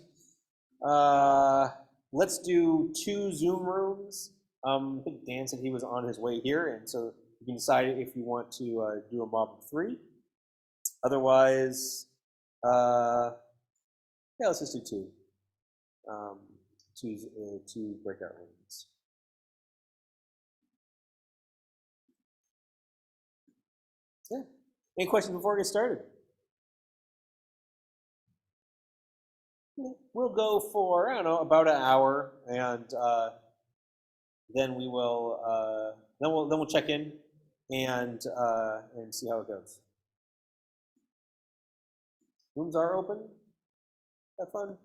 let's do 2 Zoom rooms. I think Dan said he was on his way here, and so you can decide if you want to do a mob of 3. Otherwise, yeah, let's just do 2. 2 breakout rooms. Yeah. Any questions before we get started? We'll go for, I don't know, about an hour, and then we will then we'll check in and see how it goes. Rooms are open. Have fun.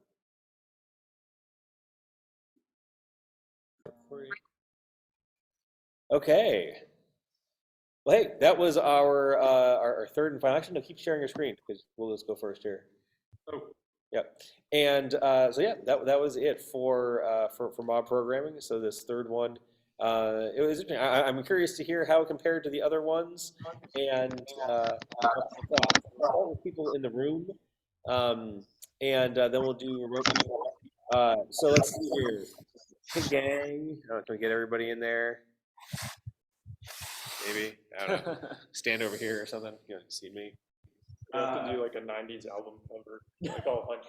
Okay. Well, hey, that was our third and final. Actually, no, keep sharing your screen because we'll just go first here. Oh. Yep. And so yeah, that was it for mob programming. So this third one, it was interesting. I'm curious to hear how it compared to the other ones, and all the people in the room, and then we'll do remote people. So let's see here. Hey gang, can we get everybody in there? Maybe, I don't know. Stand over here or something. You don't see me. We have to do like a 90s album cover, like all hunch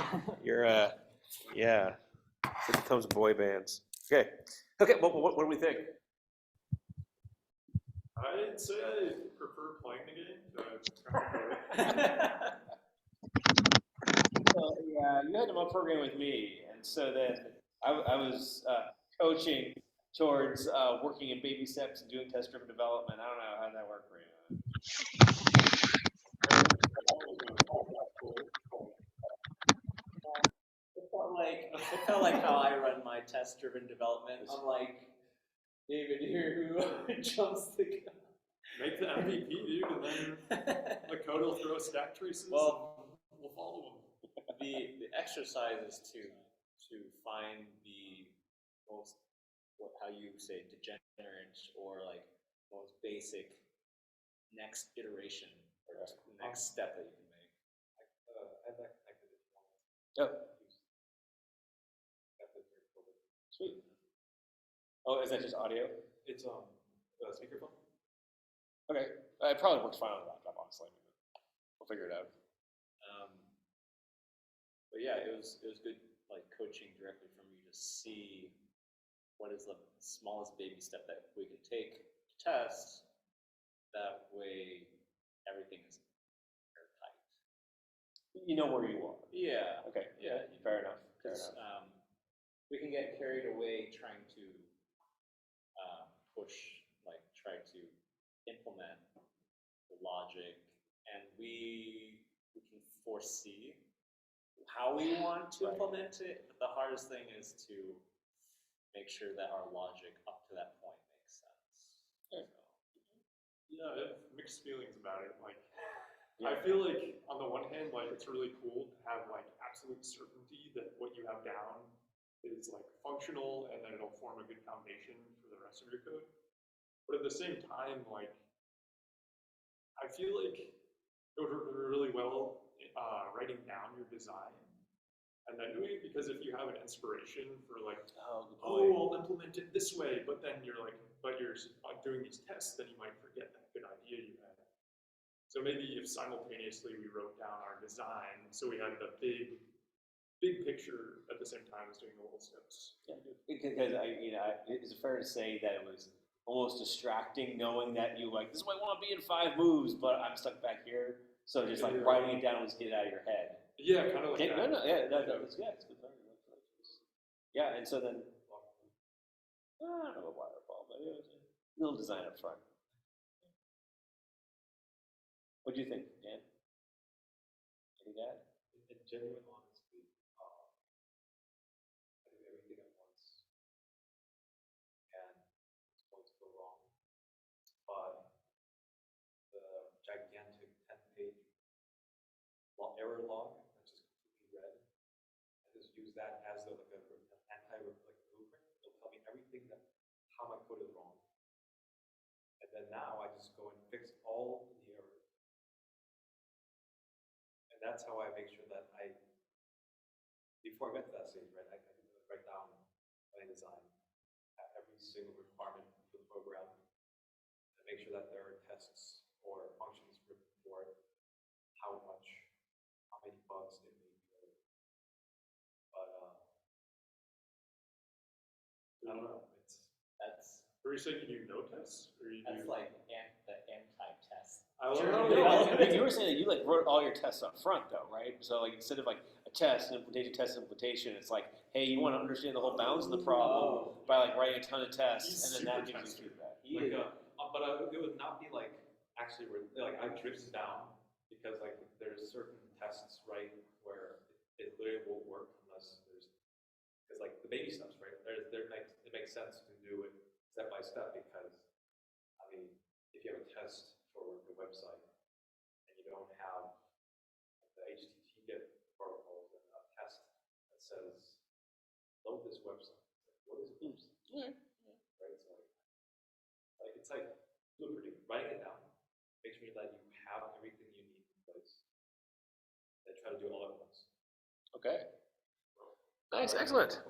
over. You're yeah. It becomes boy bands. Okay. Okay. What do we think? I'd say I prefer playing the game. Well, yeah, you had to mob program with me, and so then I was coaching towards working in baby steps and doing test-driven development. I don't know how that worked for you. It felt like how I run my test-driven development. I'm like David here who jumps the gun. Make the MVP, dude, and then the code will throw stack traces. Well, and we'll follow them. The exercise is to find the most, how you say, degenerate or like most basic next iteration or just next step that you can make. I'd like connected it. Oh. Sweet. Oh, is that just audio? It's speakerphone. Okay. It probably works fine on the laptop, honestly. We'll figure it out. But yeah, it was good, like coaching directly from you to see what is the smallest baby step that we could take to test. That way, everything is airtight. You know where you are. Yeah. Okay. Yeah. Fair enough. Fair enough. We can get carried away trying to push, like try to implement the logic, and we can foresee how we want to implement it. But the hardest thing is to make sure that our logic up to that point makes sense. Okay. Yeah, I have mixed feelings about it. Like, I feel like on the one hand, like it's really cool to have like absolute certainty that what you have down is like functional and that it'll form a good foundation for the rest of your code. But at the same time, like I feel like it would work really well writing down your design and then doing it, because if you have an inspiration for like, I'll implement it this way, but then you're like, but you're doing these tests, then you might forget that good idea you had. So maybe if simultaneously we wrote down our design, so we had the big picture at the same time as doing the little steps. Yeah, because is it fair to say that it was almost distracting knowing that you like, this is what I want to be in 5 moves, but I'm stuck back here. So just like writing it down was get it out of your head. Yeah, kind of like that. No, yeah, that's good. Yeah, and so then, I don't know what waterfall, but it was a little design up front. What do you think, Dan? Any dad? In genuine honesty, I do everything at once, and it's going to go wrong. But the gigantic 10-page error log that's just completely red, I just use that as an anti-blueprint. It'll tell me everything that how my code is wrong, and then now I just go and fix all the errors, and that's how I make sure that before I get to that stage, right, I can write down my design, every single requirement for the program, and make sure that there are tests or functions written for it, how many bugs it may be. But I don't know. That's. Are you saying you do no tests, or you That's do? like the anti-test. I love No, you were saying that you like wrote all your tests up front though, right? So like instead of like a test, implementation, it's like, hey, you want to understand the whole bounds of the problem by like writing a ton of tests, and then that gives you feedback. But it would not be like actually like I drifts down because like there's certain tests, right, where it literally won't work unless there's, because like the baby steps, right, it makes sense to do it step by step, because I mean, if you have a test for the website and you don't have the HTTP protocols and a test that says load this website, what is a website? Right, so like it's like blueprinting, writing it down, make sure that you have everything you need in place, then try to do it all at once. Okay. Nice, excellent.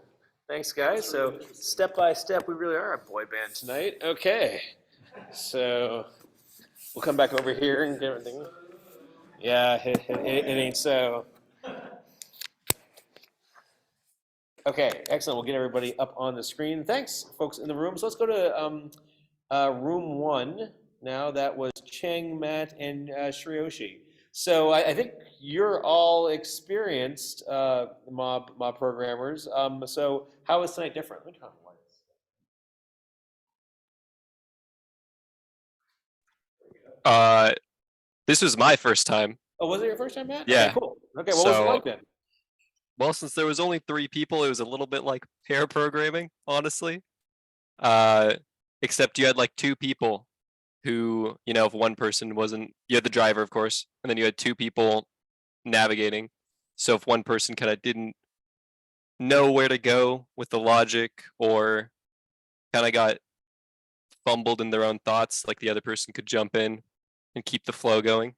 Thanks, guys. So step by step, we really are a boy band tonight. Okay. So we'll come back over here and get everything. Yeah, it ain't so. Okay, excellent. We'll get everybody up on the screen. Thanks, folks in the room. So let's go to room 1 now. That was Cheng, Matt, and Shrioshi. So I think you're all experienced mob programmers. So how is tonight different? Let me turn on the lights. This was my first time. Oh, was it your first time, Matt? Yeah. Okay, cool. Okay, what was it like then? Well, since there was only 3 people, it was a little bit like pair programming, honestly. Except you had like 2 people who, you know, if one person wasn't, you had the driver, of course, and then you had 2 people navigating. So if one person kind of didn't know where to go with the logic, or kind of got fumbled in their own thoughts, like the other person could jump in and keep the flow going.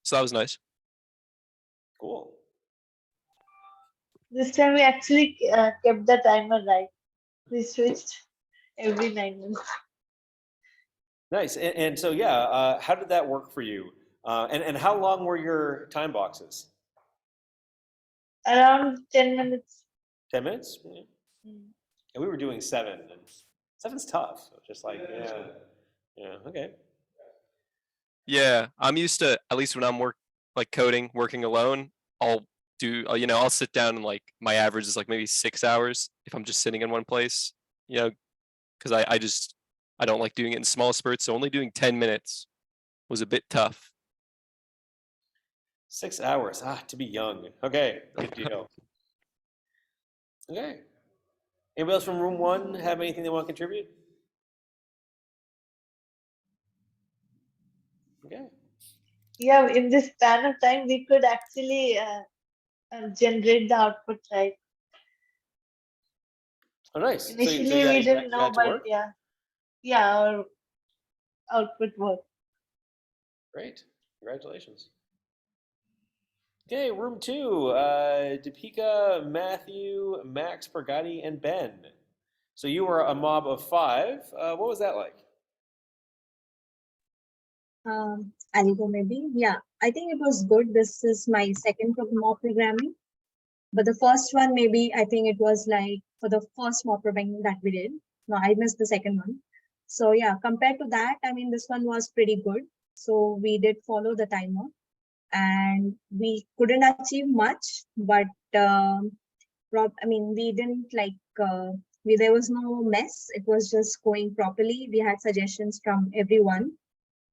So that was nice. Cool. This time we actually kept the timer right. We switched every 9 minutes. Nice. And so, yeah, how did that work for you? And how long were your time boxes? Around 10 minutes. 10 minutes? Yeah. And we were doing 7, and 7's tough. Just like, yeah, okay. Yeah, I'm used to, at least when I'm working alone, I'll do, you know, I'll sit down and like my average is like maybe 6 hours if I'm just sitting in one place, you know, because I don't like doing it in small spurts. So only doing 10 minutes was a bit tough. 6 hours, to be young. Okay, good deal. Okay. Anybody else from room 1 have anything they want to contribute? Okay. Yeah, in this span of time, we could actually generate the output, right? Oh, nice. Initially, so we didn't know, but yeah, our output worked. Great. Congratulations. Okay, room 2, Deepika, Matthew, Max, Pergati, and Ben. So you were a mob of 5. What was that like? I'll go maybe. Yeah, I think it was good. This is my second mob programming. But the first one, maybe, I think it was like for the first mob programming that we did. No, I missed the second one. So yeah, compared to that, I mean, this one was pretty good. So we did follow the timer. And we couldn't achieve much, but I mean, we didn't like, there was no mess. It was just going properly. We had suggestions from everyone.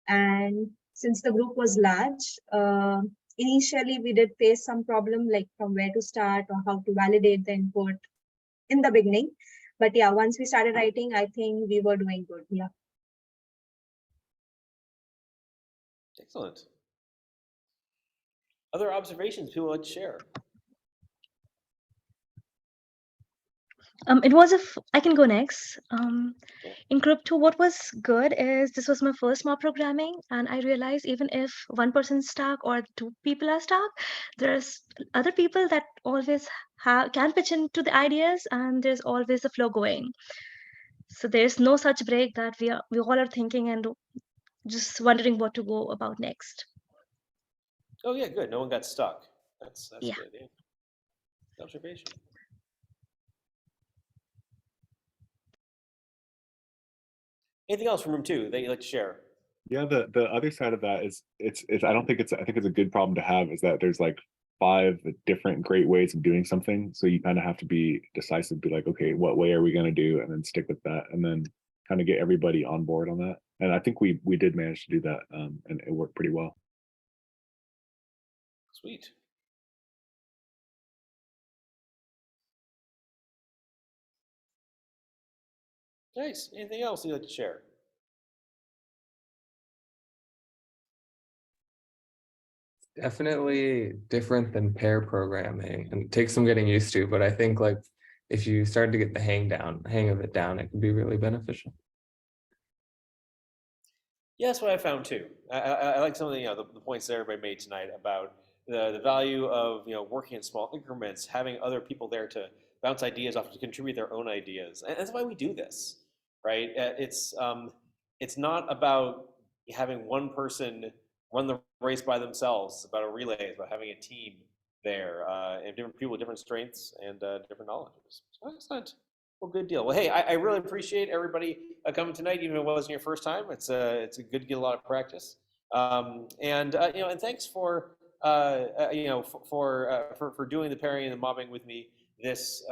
And since the group was large, initially we did face some problem, like from where to start or how to validate the input in the beginning. But yeah, once we started writing, I think we were doing good. Yeah. Excellent. Other observations people would share? It was I can go next. In group 2, what was good is this was my first mob programming, and I realized even if one person's stuck or 2 people are stuck, there's other people that always can pitch into the ideas, and there's always a flow going. So there's no such break that we all are thinking and just wondering what to go about next. Oh yeah, good. No one got stuck. That's Yeah. good. Yeah. Observation. Anything else from room 2 that you'd like to share? Yeah, the other side of that is I think it's a good problem to have, is that there's like 5 different great ways of doing something. So you kind of have to be decisive, be like, okay, what way are we going to do, and then stick with that, and then kind of get everybody on board on that. And I think we did manage to do that, and it worked pretty well. Sweet. Nice. Anything else you'd like to share? Definitely different than pair programming and it takes some getting used to, but I think like if you start to get the hang of it down, it can be really beneficial. Yeah, that's what I found too. I like some of the, the points that everybody made tonight about the value of, working in small increments, having other people there to bounce ideas off, to contribute their own ideas. And that's why we do this, right? It's not about having one person run the race by themselves. It's about a relay. It's about having a team there, and different people with different strengths and different knowledges. So excellent. Well, good deal. Well, hey, I really appreciate everybody coming tonight, even if it wasn't your first time. It's a good to get a lot of practice. And thanks for for doing the pairing and the mobbing with me this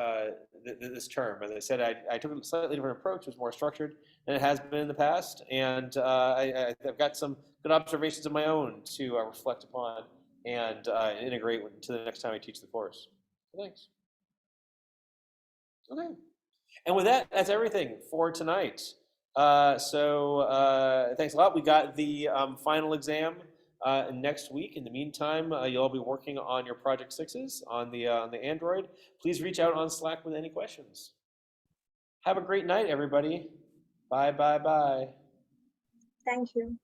this term. As I said, I took a slightly different approach. It was more structured than it has been in the past, and I've got some good observations of my own to reflect upon and integrate into the next time I teach the course. So thanks. Okay. And with that, that's everything for tonight. Thanks a lot. We got the final exam next week. In the meantime, you'll all be working on your Project 6s on the Android. Please reach out on Slack with any questions. Have a great night, everybody. Bye, bye, bye. Thank you.